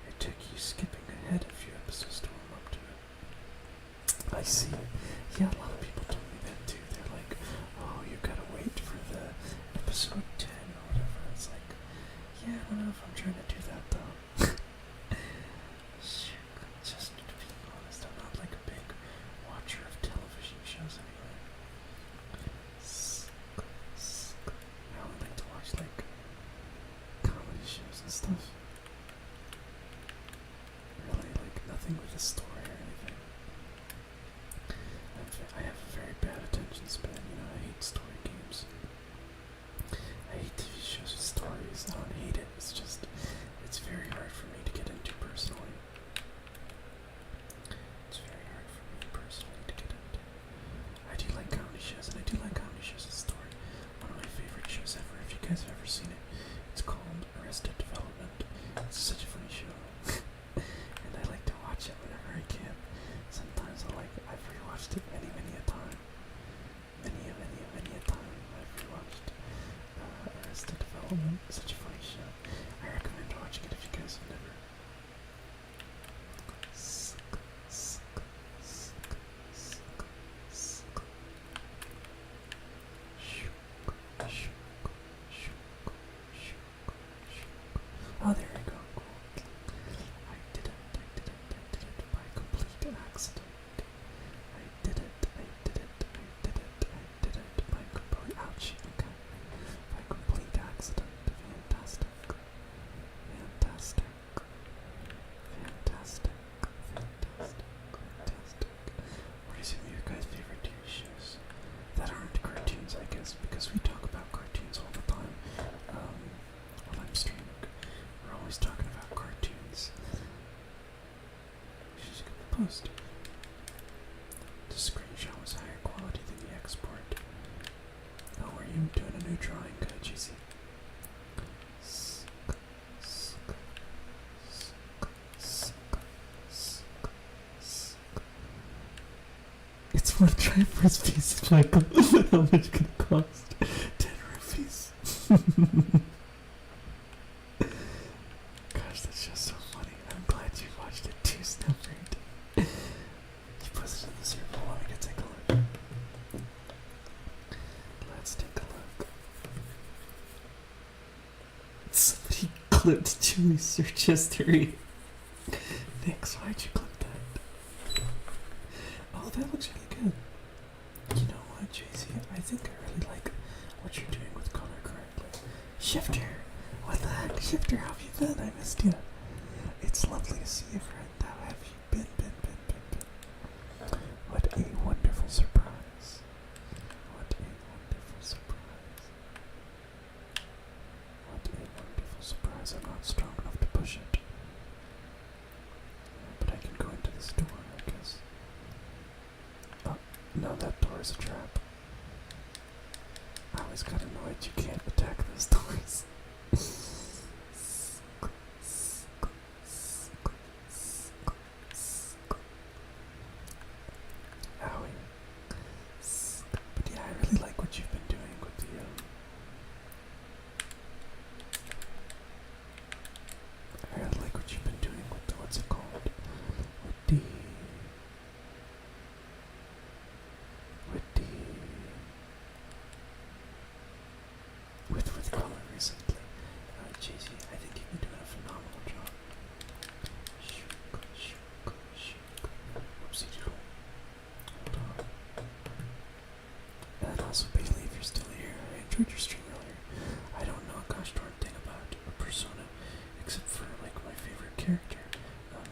It took you skipping ahead a few episodes to warm up to it. I see. Yeah, a lot of people told me that too. They're like, oh, you gotta wait for the episode 10 or whatever. It's like, yeah, I don't know if I'm trying to do that though. Just being honest, I'm not like a big watcher of television shows anyway. I only like to watch like comedy shows and stuff. Really, like nothing with a story or anything. I have a very bad attention span, you know, I hate story games. I hate TV shows with stories. I don't hate it, it's just, it's very hard for me to get into personally. It's very hard for me personally to get into. I do like comedy shows, and I do like comedy shows with story. One of my favorite shows ever, if you guys have ever seen it, it's called Arrested Development. It's such a funny show. And I like to watch it whenever I can. Sometimes I've rewatched it many a time. Many a time I've rewatched Arrested Development. Such a funny show. I recommend watching it if you guys have never. screenshot was higher quality than the export. Oh, were you doing a new drawing? Good, JoeyZeed. It's one try first piece, Michael. How much could it cost? 10 rupees. Gosh, that's just so funny. I'm glad you watched it too, Snapbird. You posted in the circle. Let me go take a look. Let's take a look. Somebody clipped Joey's search history. Nix, why'd you clip that? Oh, that looks really good. You know what, JoeyZeed? I think I really like what you're doing with color correctly. Shifter! What the heck? Shifter, how have you been? I missed you. It's lovely to see you, friend. How have you been? What a wonderful surprise. What a wonderful surprise. What a wonderful surprise. I'm not strong enough to push it. But I can go into this door, I guess. Oh, no, that door is a trap. I always got annoyed you can't attack those doors. Owie. But yeah, I really like what you've been doing with the I really like what you've been doing with the, what's it called? With color recently. JoeyZeed, I think you've been doing a phenomenal job. Whoopsie doodle. Hold on. And also, Bailey, if you're still here, I enjoyed your stream earlier. I don't know a gosh darn thing about a persona, except for, like, my favorite character,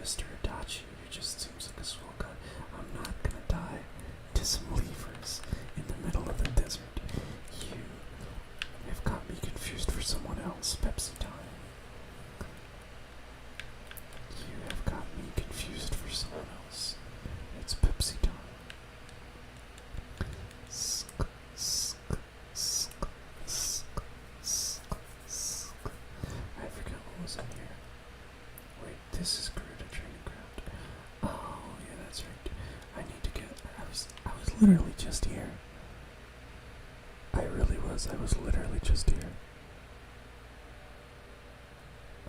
Mr. Adachi, who just seems like a swell guy. I'm not gonna die to some levers in the middle of the desert. You have got me confused for someone else, Pepsi time. You have got me confused for someone else. It's Pepsi time. I forgot what was in here. Wait, this is Garuda Training Ground. Oh, yeah, that's right. I need to get. I was literally just here. I really was. I was literally just here.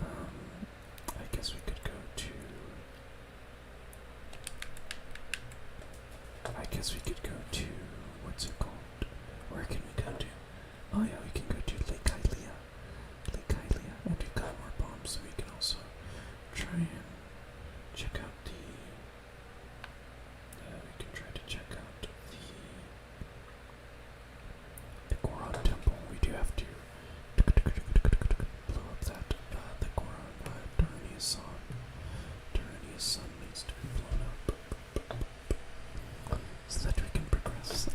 I guess we could go to. I guess we could go to. What's it called? Where can we go to? Oh yeah, we can go to Lake Hylia. Lake Hylia. And we've got more bombs, so we can also try and check out the. We can try to check out the Goron Temple. We do have to blow up that the Goron Durania's son. Durania's son needs to be blown up so that we can progress.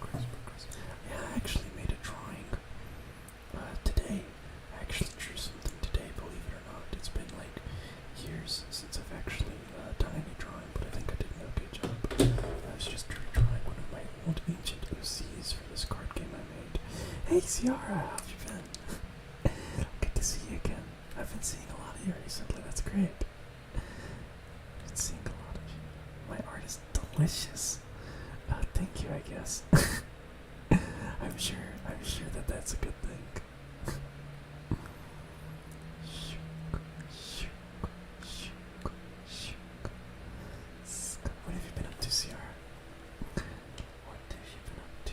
progress. Yeah, I actually made a drawing today. I actually drew something today, believe it or not. It's been like years since I've actually done any drawing, but I think I did an okay job. I was just drawing one of my old ancient OCs for this card game I made. Hey Ciara, how have you been? Good to see you again. I've been seeing a lot of you recently, that's great. I've been seeing a lot of you. My art is delicious. Thank you, I guess. I'm sure that that's a good thing. What have you been up to, Ciara? What have you been up to?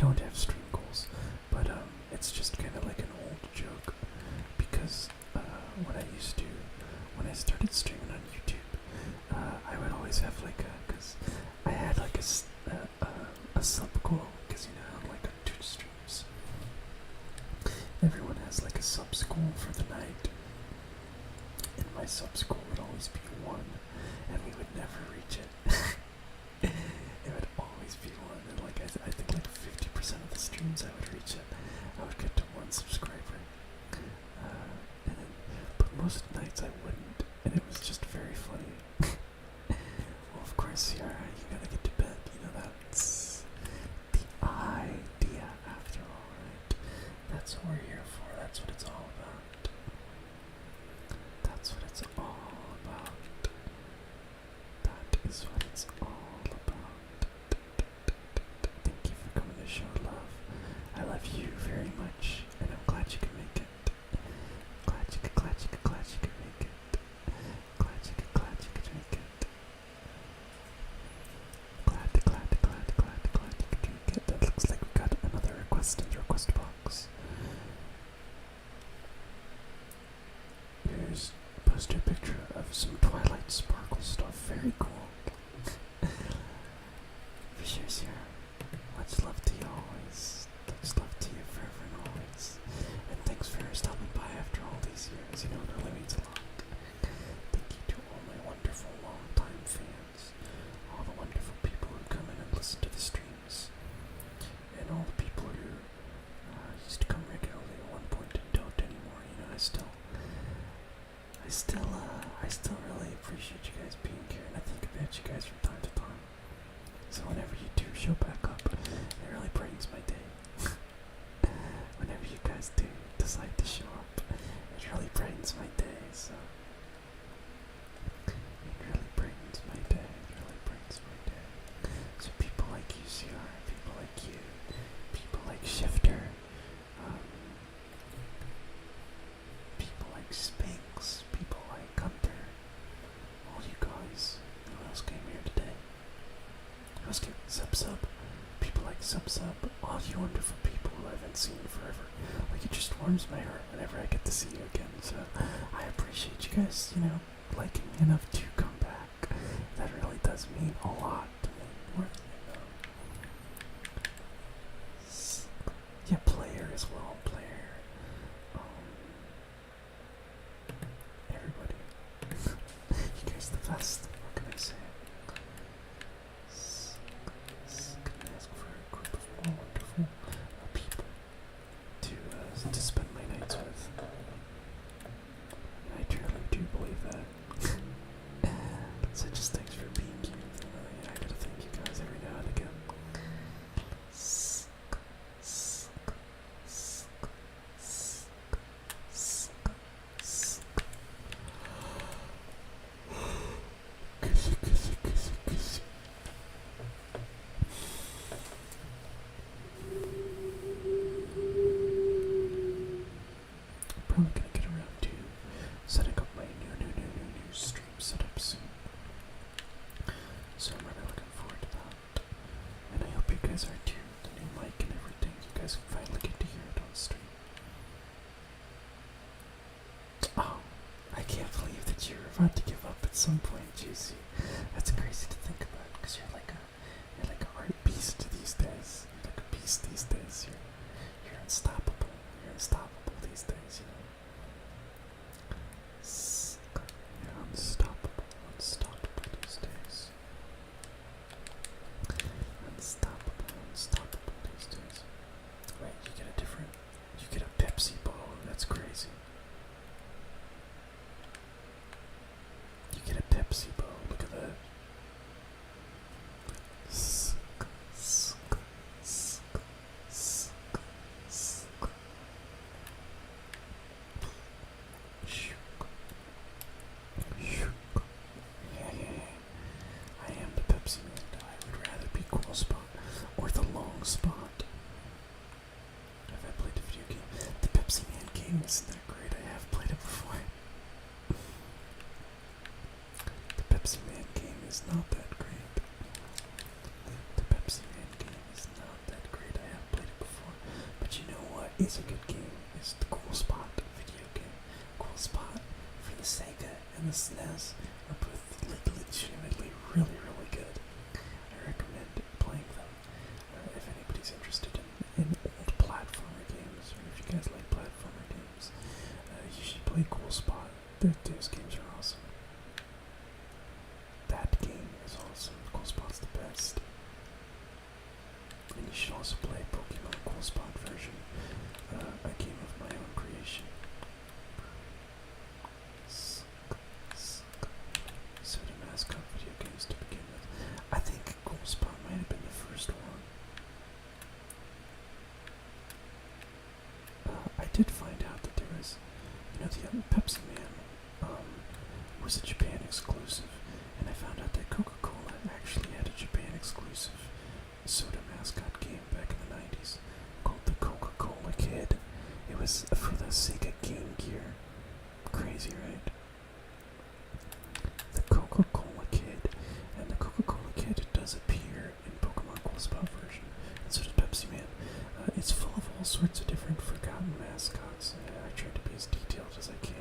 don't have stream goals, but it's just kind of like an old joke because what I used to, when I started streaming on YouTube, I would always have like because I had like a sub goal, because you know, like on Twitch streams, everyone has like a sub goal for the night, and my sub goal would always be 1, and we would never reach it. It would always be 1, and like I think like 50% of the streams I would reach it. I would get to 1 subscriber, and then, but most nights I wouldn't, and it was just very funny. Well, of course, yeah, you gotta get to bed. You know, that's the idea after all, right? That's what we're here for. That's what it's all about. That's what it's all about. That is what it's all about. Thank you for coming to show love. I love you very much, and I'm glad you can make it. Glad you could make it. Glad you could make it. Glad you could make it. That looks like we got another request in the request box. Here's a poster picture of some Twilight Sparkle stuff. Very cool. For sure, Sierra. Much love to you always. Much love to you forever and always. And thanks for stopping by after all these years. You know, it really means a lot. Thank you to all my wonderful long-time fans. All the wonderful people who come in and listen to the streams. And all the people who used to come regularly at one point and don't anymore. You know, I still really appreciate you guys being here, and I think about you guys from time to time. So whenever you do show back up, it really brightens my day. Whenever you guys do decide to show up, it really brightens my day. So it really brightens my day. It really brightens my day. So people like you, CR, people like you, people like Shifter, people like Spinks, people like Gunter, all you guys. Who else came here today? Who else came? Sub, people like Sub, all you wonderful people who I haven't seen in forever. Like, it just warms my heart whenever I get to see you again. So I appreciate you guys, you know, liking me enough to come back. That really does mean a lot to me. More than you know. Yeah, player as well, player. Everybody. You guys the best. What can I say? Can I ask for a group of more wonderful people to spend my nights with? And I truly do believe that. So just thanks for being here. I gotta thank you guys every now and again. Probably gonna get around to setting up my new stream setup soon. So I'm really looking forward to that. And I hope you guys are too. The new mic and everything. You guys can finally get to hear it on stream. Oh, I can't believe that you're about to give up at some point, JoeyZeed. That's crazy to think about, because you're like an art beast these days. You're like a beast these days. You're unstoppable. You're unstoppable these days, you know. You're unstoppable these days. Unstoppable these days. Wait, you get a Pepsi bottle, that's crazy. You get a Pepsi bottle, look at that. I am the Pepsi man. I would rather be Cool Spot or the Long Spot. Have I played the video game? The Pepsi Man game isn't that great. I have played it before. The Pepsi Man game is not that great. The Pepsi Man game is not that great. I have played is a good game is the Cool Spot video game. Cool Spot for the Sega and the SNES are both legitimately really good. I recommend playing them if anybody's interested in old platformer games, or if you guys like platformer games, you should play Cool Spot. Those games are awesome. That game is awesome. Cool Spot's the best. And you should also play Pokemon Cool Spot version, a game of my own creation. Soda mascot video games to begin with. I think Cool Spot might have been the first one. I did find out that there was, the Pepsi Man was a Japan exclusive, and I found out that Coca-Cola actually had a Japan exclusive soda mascot game back in the 90s called the Coca-Cola Kid. It was for the Sega Game Gear. Crazy, right? The Coca-Cola Kid. And the Coca-Cola Kid does appear in Pokemon Cool Spot version, and so does Pepsi Man. It's full of all sorts of different forgotten mascots. I tried to be as detailed as I can.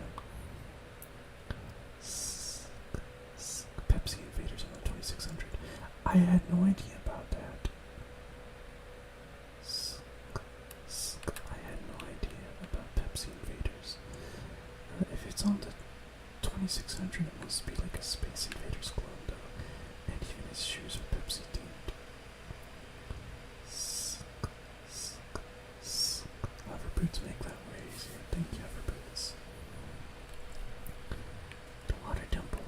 Pepsi Invaders on the 2600. I had no idea about that. I had no idea about Pepsi Invaders. If it's on the 2600, it must be like a Space Invaders clone, though. And even his shoes are Pepsi themed. Hoverboots make that way easier. Thank you, Hoverboots. The water temple.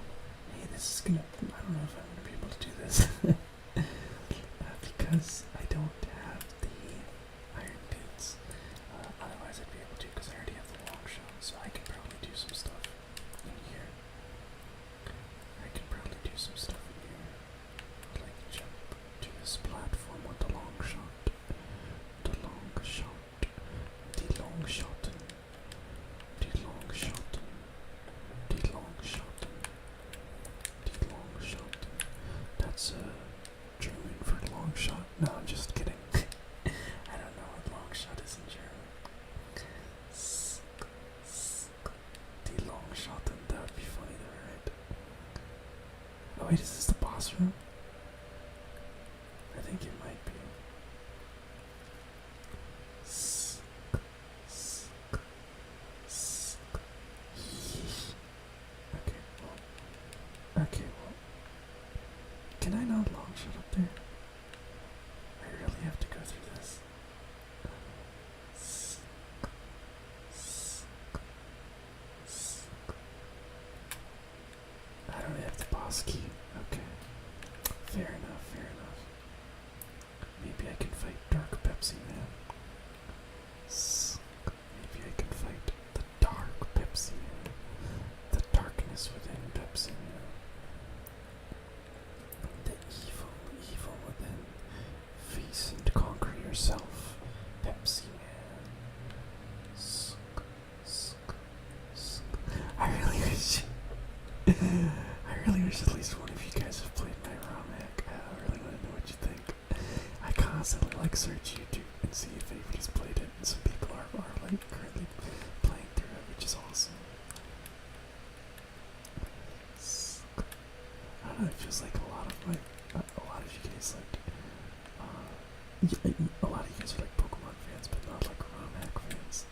Hey, this is gonna. I don't know if I'm gonna be able to do this. Because I don't have the iron boots. Otherwise, I'd be able to, because I already have the long shot, so I could probably do some stuff in here. Like jump to this platform with the long shot. The long shot. The long shot. The long shot. The long shot. The long shot. That's German for long shot. No, I'm just kidding. I don't know what long shot is in German. The long shot, and that would be funny though, right? Oh wait, is this the boss room? I think it might be. Okay, well, can I not long shot up there? I really have to go through this. I don't have the boss key. Okay. Fair enough, fair enough. Maybe I can fight Dark Pepsi Man. Maybe I can fight the Dark Pepsi Man. The darkness within Pepsi Man. The evil within. Face and conquer yourself, Pepsi Man. I really wish at least one of you guys have played my ROM hack. I really want to know what you think. I constantly search YouTube and see if anybody's played it, and some people are currently playing through it, which is awesome. I don't know, it feels like a lot of you guys a lot of you guys are like Pokemon fans, but not like ROM hack fans.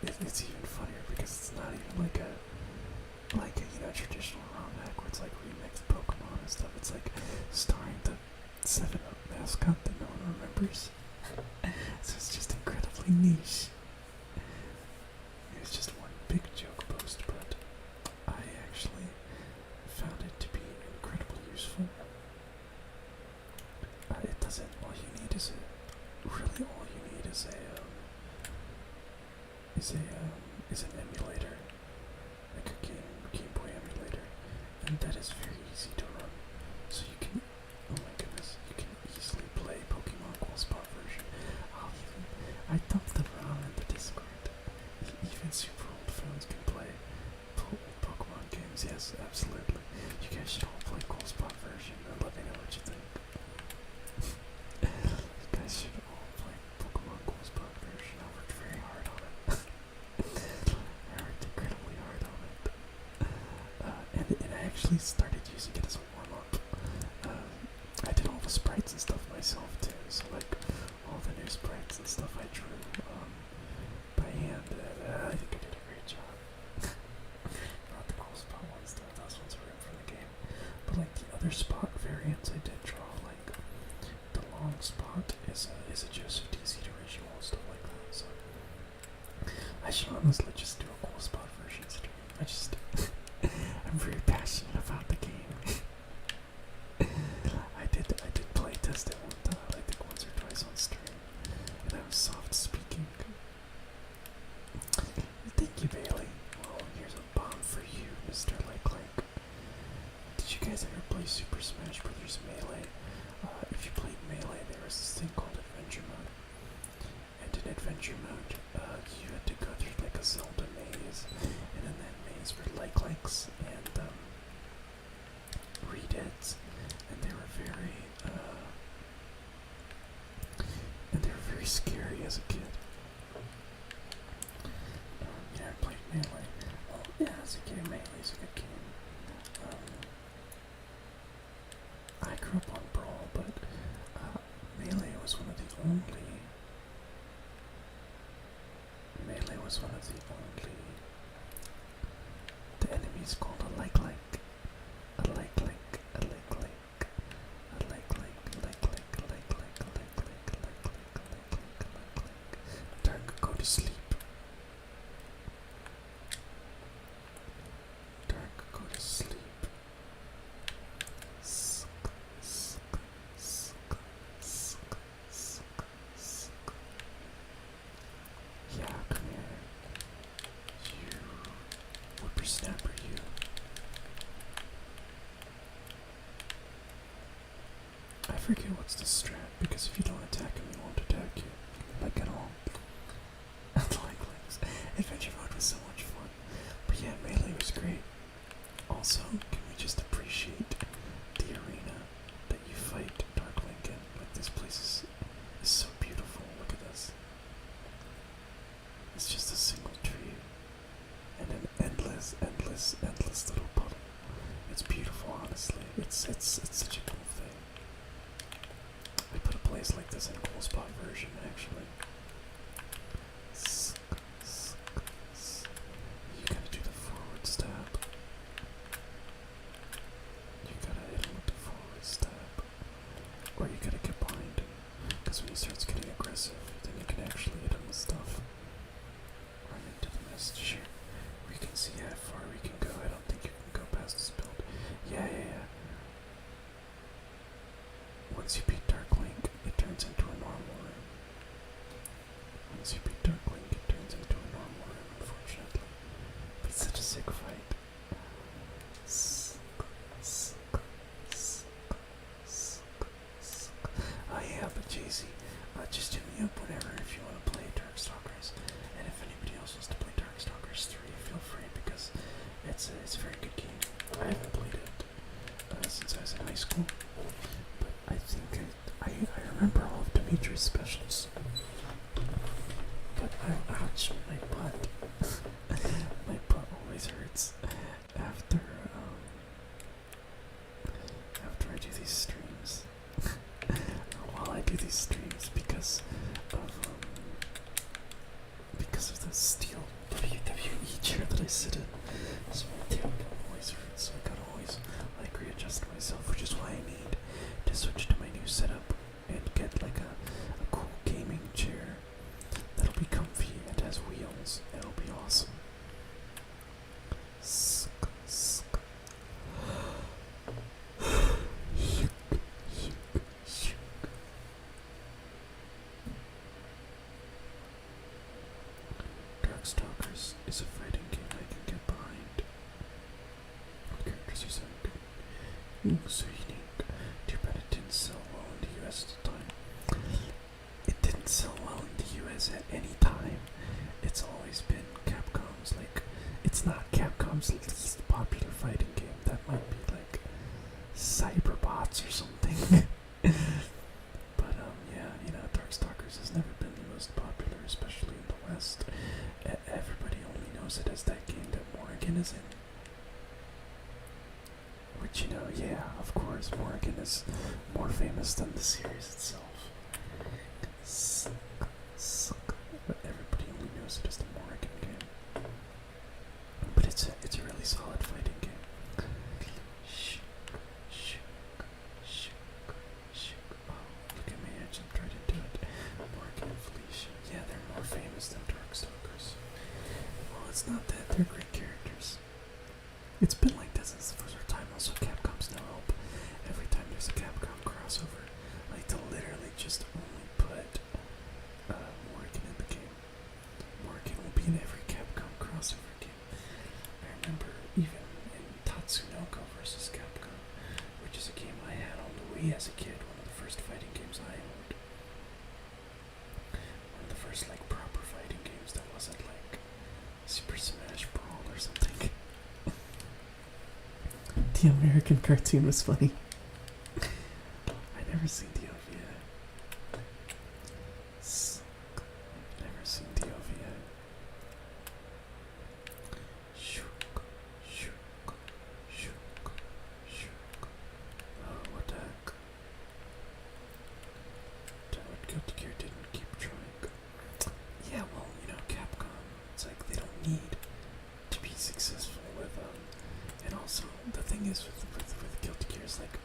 And it's even funnier because it's not even like a traditional ROM hack where it's like remixed Pokemon and stuff. It's like starring the 7-Up mascot that no one remembers. So it's just incredibly niche. It was just one big joke post, but I actually found it to be incredibly useful. It doesn't. All you need is an emulator, like a Game Boy emulator, and that is very easy to run. So you can, oh my goodness, you can easily play Pokemon Cool Spot version. I dumped the ROM in the Discord. Even super old phones can play Pokemon games. Yes, absolutely. You guys should all play Cool Spot version and let me know what you think. You guys should all actually started using it as a warm-up. I did all the sprites and stuff myself too, so like all the new sprites and stuff I drew by hand. I think I did a great job. Not the cool spot ones though, those ones are in from the game. But like the other spot variants I did draw, like the long spot is a JoeyZeed original and stuff like that, so I should honestly just do a cool spot version stream. I'm very passionate about the game. I did play test it one time, I think once or twice on stream, and I was soft speaking. Thank you, Bailey. Well, here's a bomb for you, Mr. Like. Did you guys ever play Super Smash Bros. Melee? If you played Melee, there was this thing called Adventure Mode. And in Adventure Mode, you had to go through like a Zelda maze, and in that maze were likes and rededs, and they were very scary as a kid. Yeah, I played Melee. Well, yeah, as a kid, Melee's a good game. I grew up on Brawl, but Melee was one of the only. The enemies called a like. Dark, go to sleep. Dark, go to sleep. Yeah, come here. You, whippersnapper, you. I forget what's the strat, because if you don't attack him, he won't attack you. Like at all. Likewise. Adventure Mode was so much fun. But yeah, Melee was great. Also, can we just appreciate the arena that you fight Dark Link in? Like, this place is so beautiful. Look at this. It's just a single tree and an endless little puddle. It's beautiful, honestly. It's such a cool thing. I put a place like this in a cool spot version, actually. You gotta do the forward stab. You gotta hit him with the forward stab. Or you gotta get behind him. Because when he starts getting aggressive, then you can actually hit him with stuff. Run into the mist. Sure. We can see how far we can go. I don't think you can go past this build. Yeah. Once you beat Dark Link, it turns into a normal room. Once you beat Dark Link, it turns into a normal room, unfortunately. But it's such a sick fight. Oh yeah, but JoeyZeed, just hit me up whenever if you want to play Darkstalkers. And if anybody else wants to play Darkstalkers 3, feel free, because it's a very good game. I haven't played it since I was in high school, but I think I remember all of Dimitri's specials. But ouch, my butt. My butt always hurts after I do these streams. While I do these streams, because of the steel WWE chair that I sit in. So my tail always hurts, so I gotta always like readjust myself, which is why I need to switch to my new setup and get like a cool gaming chair that'll be comfy and has wheels. It'll be awesome. Darkstalkers is a fighting game I can get behind. What characters are so good? So unique. Too bad it didn't sell well in the US at the time. It didn't sell well in the US at any time. It's always been Capcom's, like, it's not Capcom's least popular fighting game. That might be like Cyberbots or something. But yeah, you know, Darkstalkers has never been the most popular, especially in the West. Everybody only knows it as that game that Morrigan is in. famous than the series itself. But everybody only knows it as the Morrigan game. But it's a really solid fighting game. Oh, look at me, I jumped right into it. Morrigan and Felicia. Yeah, they're more famous than Darkstalkers. Well, it's not that, they're great characters. It's been like this since the first time. Also, Capcom's no help. Every time there's a Capcom crossover, like to literally just only put Morrigan in the game. Morrigan will be in every Capcom crossover game. I remember even in Tatsunoko vs. Capcom, which is a game I had on the Wii as a kid, one of the first fighting games I owned. One of the first like proper fighting games that wasn't like Super Smash Brawl or something. The American cartoon was funny. I never seen the OVA. Never seen the OVA. Oh, what the heck? What Guilty Gear didn't keep trying. Yeah, well, Capcom, it's like they don't need to be successful with and also the thing is with Guilty Gear is like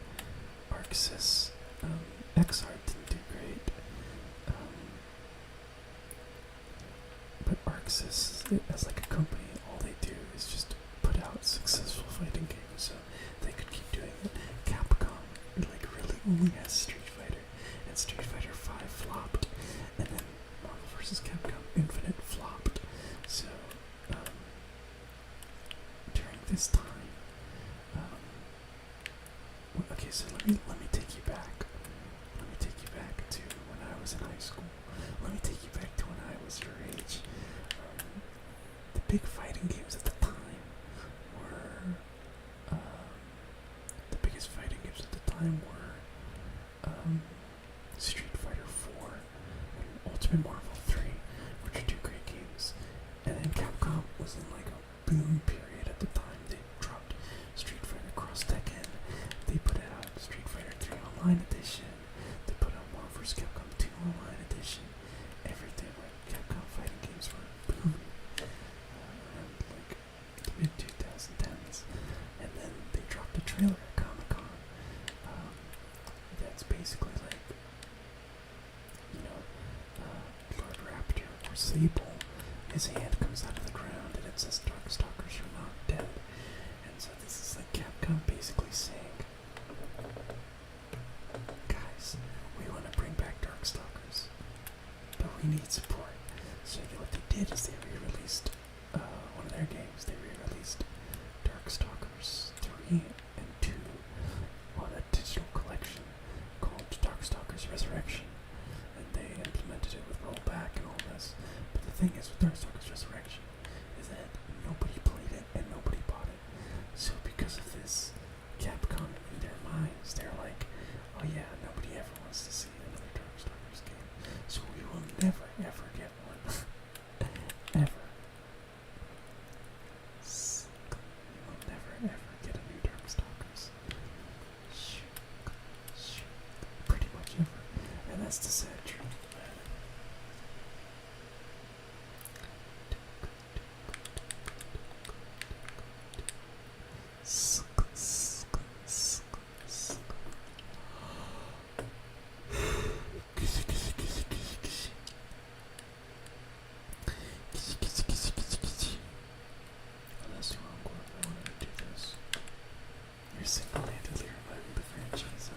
ArcSys, XR didn't do great, but ArcSys as like a company, all they do is just put out successful fighting games, so they could keep doing it. Capcom like really only has Street Fighter, and Street Fighter 5 flopped, and then Marvel vs. Capcom Infinite flopped, so during this time, okay, so let me take you back. Let me take you back to when I was in high school. Let me take you back to when I was your age. The big fighting games at the time were the biggest fighting games at the time were Street Fighter 4 and Ultimate Marvel 3, which are two great games. And then Capcom was in like a boom period at the time. They dropped Street Fighter Cross Tekken. They put out Street Fighter 3 Online Edition. They put out Marvel vs. Capcom 2 Online Edition. Everything, like Capcom fighting games were booming around like the mid 2010s. And then they dropped a trailer at Comic-Con. That's basically like, Lord Raptor or Sable. His hand comes out of the ground and it says Darkstalkers are not dead. And so this is like Capcom basically saying, guys, we want to bring back Darkstalkers, but we need support. So what they did is they re-released one of their games. They re-released Darkstalkers 3 and 2 on a digital collection called Darkstalkers Resurrection. And they implemented it with rollback and all this. But the thing is with Darkstalkers Resurrection is that nobody played it and nobody bought it. So because of this, Capcom in their minds, they're like, oh yeah, nobody ever wants to see another Darkstalkers game. So we will never ever get one. Ever. We will never ever get a new Darkstalkers. Pretty much ever. And that's the sad truth. You're single-handedly reviving the franchise.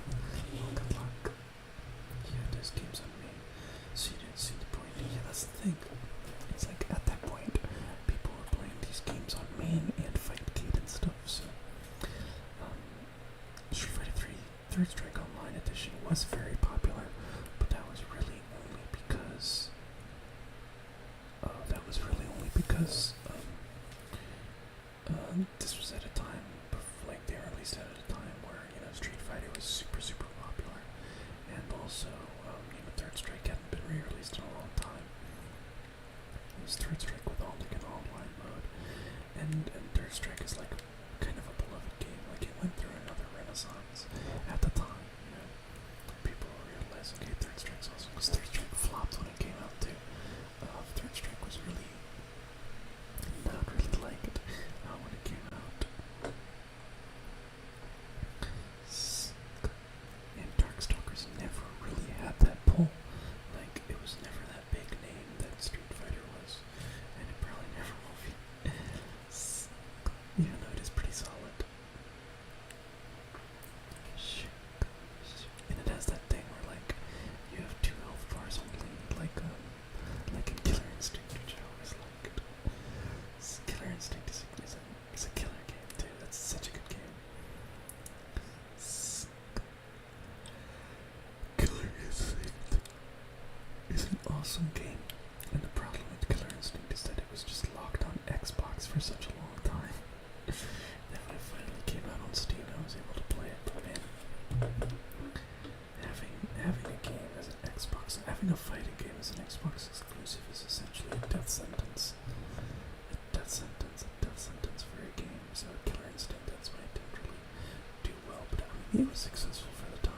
Well, good luck. Yeah, there's games on me. So you didn't see the point. Yeah, that's the thing. It's like at that point, people were playing these games on main and Fightcade and stuff. So, Street Fighter 3 Third Strike Online Edition was very popular, but that was really only because this was at a time, like they released it at a time where Street Fighter was super super popular, and also Third Strike hadn't been re-released in a long time. It was Third Strike with all like an online mode, and Third Strike is like kind of a beloved game. Like it went through another renaissance at the time. People having a fighting game as an Xbox exclusive is essentially a death sentence. A death sentence for a game. So Killer Instinct, that's why it didn't really do well, but I mean, it was successful for the time.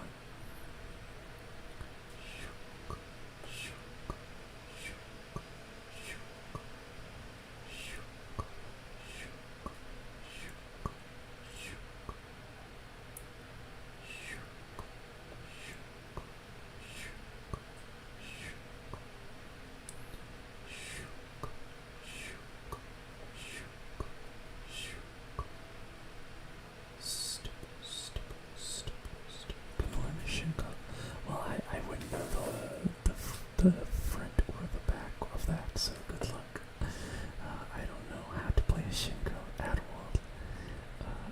The front or the back of that, so good luck. I don't know how to play a Shinko at all.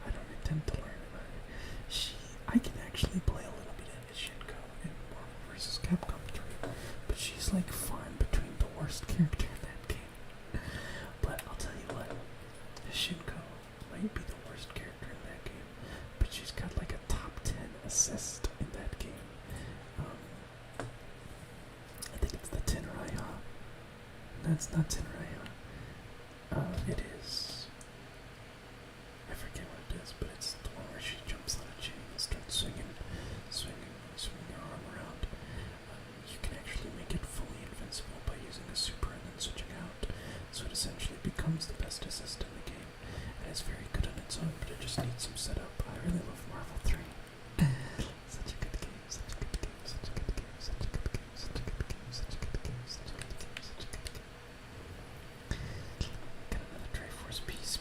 I don't intend to learn it. I can actually play a little bit of Shinko in Marvel vs. Capcom 3, but she's like fine between the worst character in that game. But I'll tell you what, Shinko might be the worst character in that game, but she's got like a top 10 assist in that game. I think it's the Tenraiha. That's not Tenraiha. It is. I forget what it is, but it's the one where she jumps on a chain and starts swinging her arm around. You can actually make it fully invincible by using a super and then switching out. So it essentially becomes the best assist in the game. And it's very good on its own, but it just needs some setup. I really love Marvel 3. Such a good game, such a good game, such a good game, such a good game, such a good game, such a good game, such a good game, such a good game. Got another Triforce piece.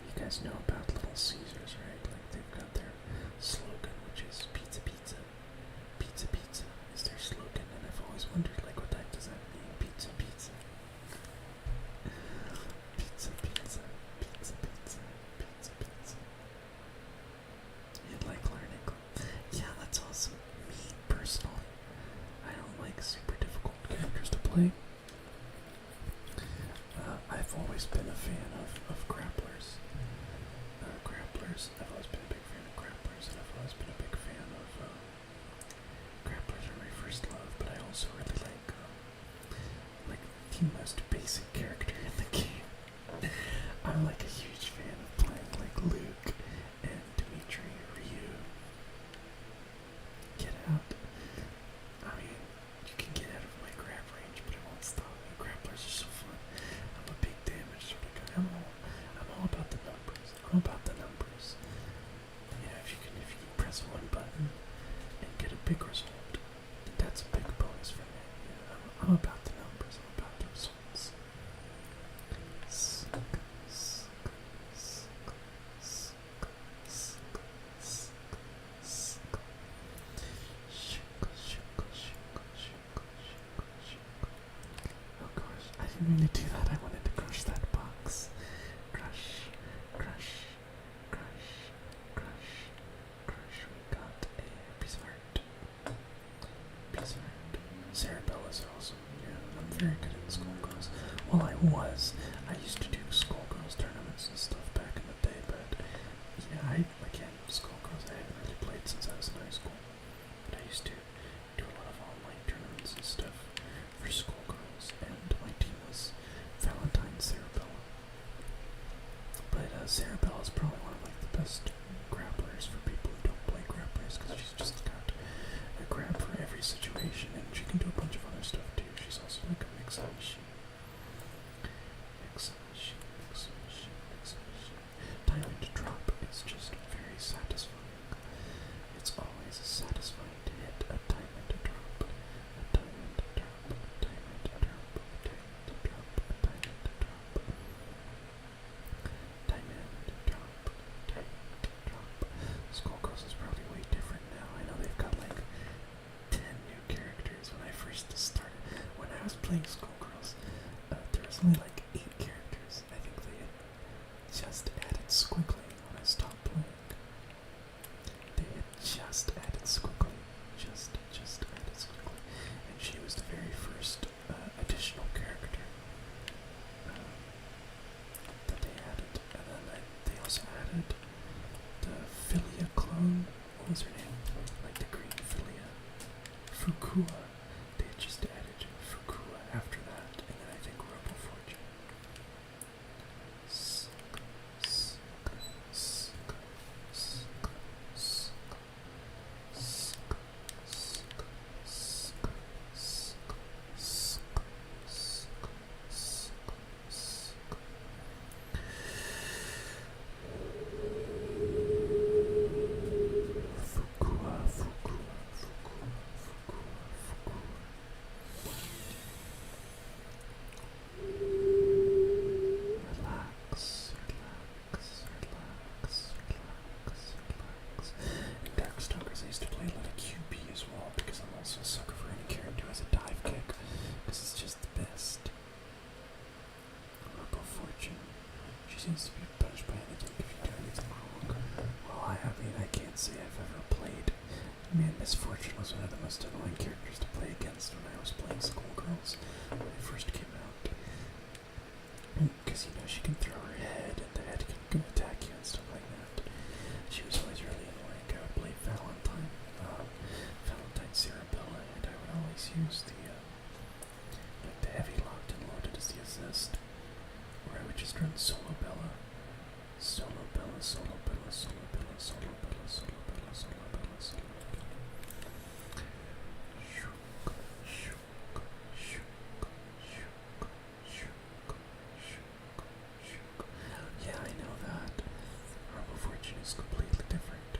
You guys know about Little Caesars, right? Like they've got their slogan, which is pizza, pizza. Pizza, pizza is their slogan, and I've always wondered, like, what the heck does that mean? Pizza, pizza. Pizza, pizza. Pizza, pizza. Pizza, pizza. You'd like learning? Yeah, that's awesome. Me, personally, I don't like super difficult characters to play. I've always been a fan of grapplers. I've always been a big fan of grapplers, and I've always been a big fan of grapplers are my first love, but I also really like the most basic character in the game. I'm like a huge fan of playing like Luke and Dimitri, Ryu. Get out. I mean, you can get out of my grab range, but it won't stop me. Grapplers are so fun. I'm a big damage sort of guy. I'm all about the numbers. I'm about the numbers. You know, if you can press one button and get a big result, that's a big bonus for me. You know, I'm about the numbers. I'm about the results. Oh gosh, I didn't mean to do that. I wanted to crush that box. Crush. We got a piece of heart. Cerebella's awesome. Yeah, I'm very good at Skullgirls. Well, I used to do Skullgirls tournaments and stuff back in the day, but yeah, Skullgirls I haven't really played since I was in high school. But I used to do a lot of online tournaments and stuff for Skullgirls, and my team was Valentine Cerebella. But Cerebella is probably one of like the best grapplers for people who don't play grapplers, because she's just got a grab for every situation, and she can do a bunch of other stuff too. She's also like a mix-up machine. Diamond drop is just very satisfying. It's always satisfying to hit a diamond drop. A diamond drop. A diamond drop. A diamond drop. A diamond drop. Diamond drop. Diamond drop. Skullgirls is probably way different now. I know they've got like 10 new characters. When I first started, when I was playing Skullgirls, there was only like 8 characters. I think they had just added Squiggly when I stopped playing. They had just added Squiggly. Just added Squiggly. And she was the very first additional character. chance to be punished by anything if you do anything wrong. Well, I mean, I can't say I've ever played. Man, Misfortune was one of the most annoying characters to play against when I was playing Schoolgirls when they first came out. Because, you know, she can throw her head and the head can attack you and stuff like that. She was always really annoying. I would play Valentine Cerebella, and I would always use the heavy locked and loaded as the assist, where I would just run Solo Bella, Solo Bella, Solo Bella, Solo Bella, Solo Bella, Solo Bella, Solo Bella, Solo Bella. Yeah, I know that. Herbal Fortune is completely different.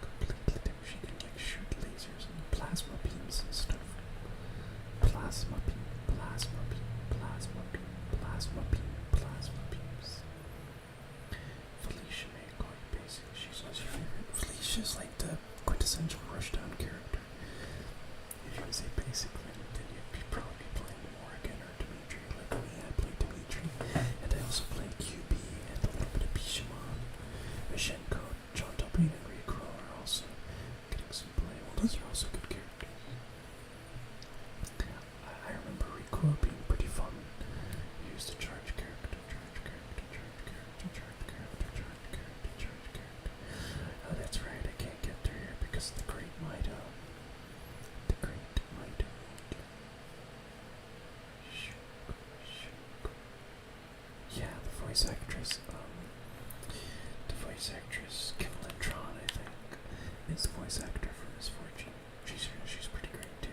Completely different. She can like shoot lasers and plasma beams and stuff. Plasma beam, plasma beam, plasma beam, plasma beam, plasma beams. Felicia may call you basic. She's always your favorite. Felicia's like the quintessential rushdown character. If you would say basic, then you'd be probably playing Morrigan or Dimitri. Like me, I play Dimitri, and I also play QB and a little bit of Bishamon. Mishenko, John Tobin, and Rico are also getting some play. Well, those are also good characters. I remember Rico being pretty fun. He used to charge character, charge character, charge character, charge character, charge character, charge character. Oh, that's right, I can't get through here because the Great Mido. The Great Mido. Yeah, the voice actress, Kevlin Tron, I think, is the voice actor for Misfortune. She's pretty great too.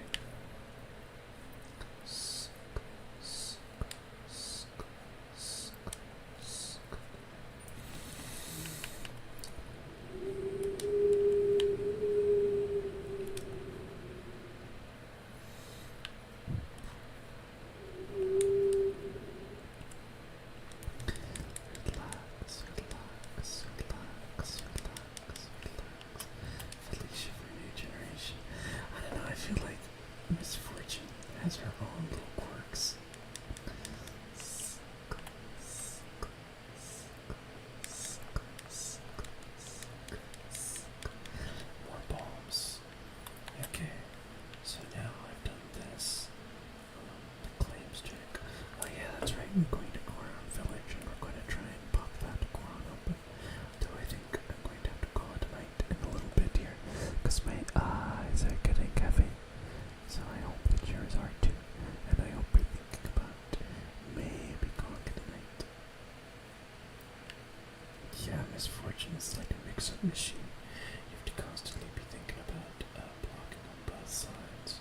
Felicia for a new generation. I don't know, I feel like Misfortune has her own little quirks. More bombs. Okay, so now I've done this. The claims check. Oh yeah, that's right, we're going to Goron Village and we're going to try and pop that Goron open. Though I think I'm going to have to call it a night in a little bit here, because my eyes are getting heavy. So I hope that yours are too, and I hope you're thinking about maybe calling it a night. Yeah, Misfortune is like a mix-up machine. You have to constantly be thinking about blocking on both sides.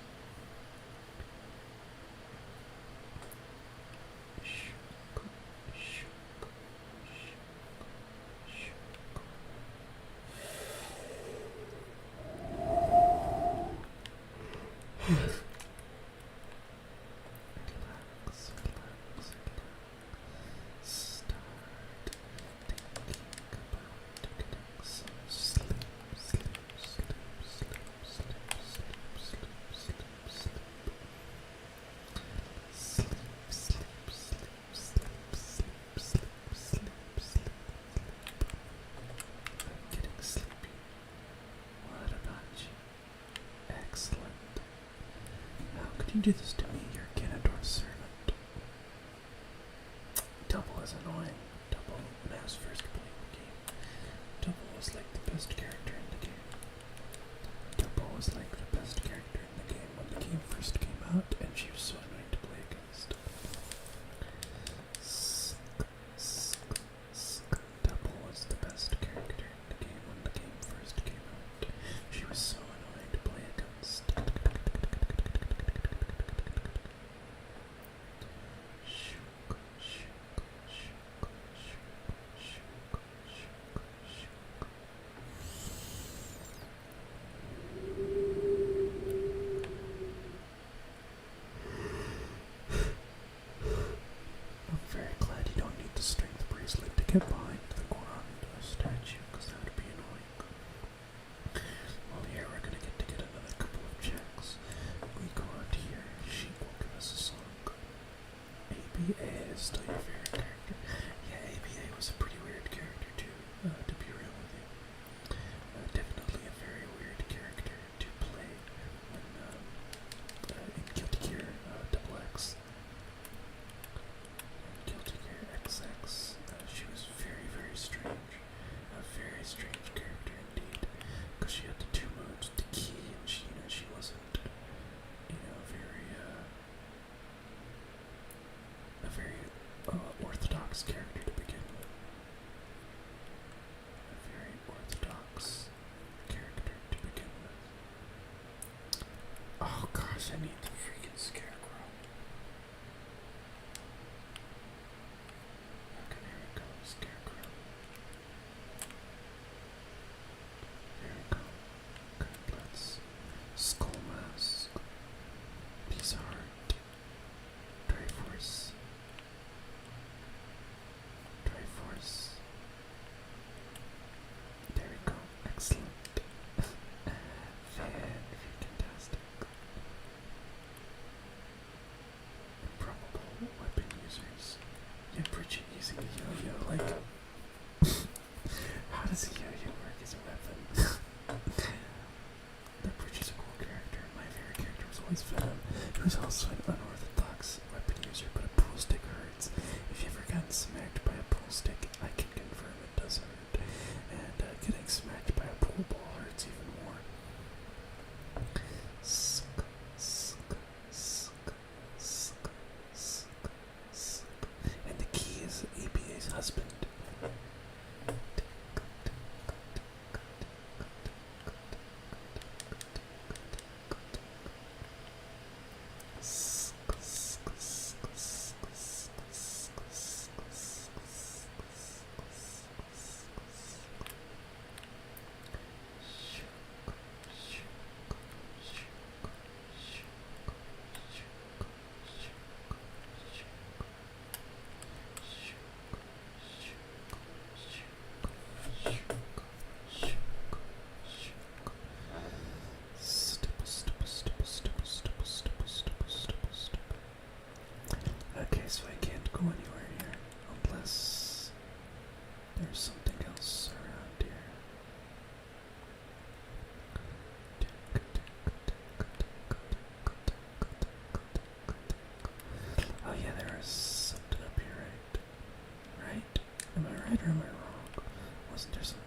Relax, relax, relax. Start thinking about getting some sleep, sleep, sleep, sleep, sleep, sleep, sleep, sleep, sleep. Sleep, sleep, sleep, sleep, sleep, sleep, sleep, sleep. I'm getting sleepy. What about you? Excellent. How could you do this to me, your Ganondorf servant? Double is annoying. Double, when I was first playing the game, Double was like the best character in the game. Double was like the best character in the game when the game first came out, and she was so annoying to play against. Double was the best character in the game when the game first came out. She was so annoying to play against. I'm very glad you don't need the strength bracelet to get behind the Goron statue, because that would be annoying. Well, here we're gonna get another couple of checks. We go out here, Sheik will give us a song. ABA is still your favorite character. Yeah, was a pretty weird character too, to be real with you. Definitely a very weird character to play when in Guilty Gear Double X. Guilty Gear XX. She was very, very strange. A very strange character indeed. Because she had the two modes, the key, and she wasn't, a very orthodox character to begin with. A very orthodox character to begin with. Oh gosh, I need the freaking scarecrow. Okay, there we go, scarecrow. There we go. Okay, let's skull mask. Piece of heart. Triforce. Triforce. There we go. Excellent. Fantastic. Improbable weapon users. Yeah, Bridget using a yo-yo, like... How does a yo-yo work as a weapon? That Bridget's a cool character. My favorite character was always Venom, who's also an unorthodox weapon user, but a pool stick hurts. If you've ever gotten smacked by a pool stick, I can confirm it does hurt. And getting smacked by a pool ball hurts even more. And the key is ABA's husband. Okay, so I can't go anywhere here unless there's something else around here. Oh yeah, there is something up here, right? Right? Am I right or am I wrong? Wasn't there something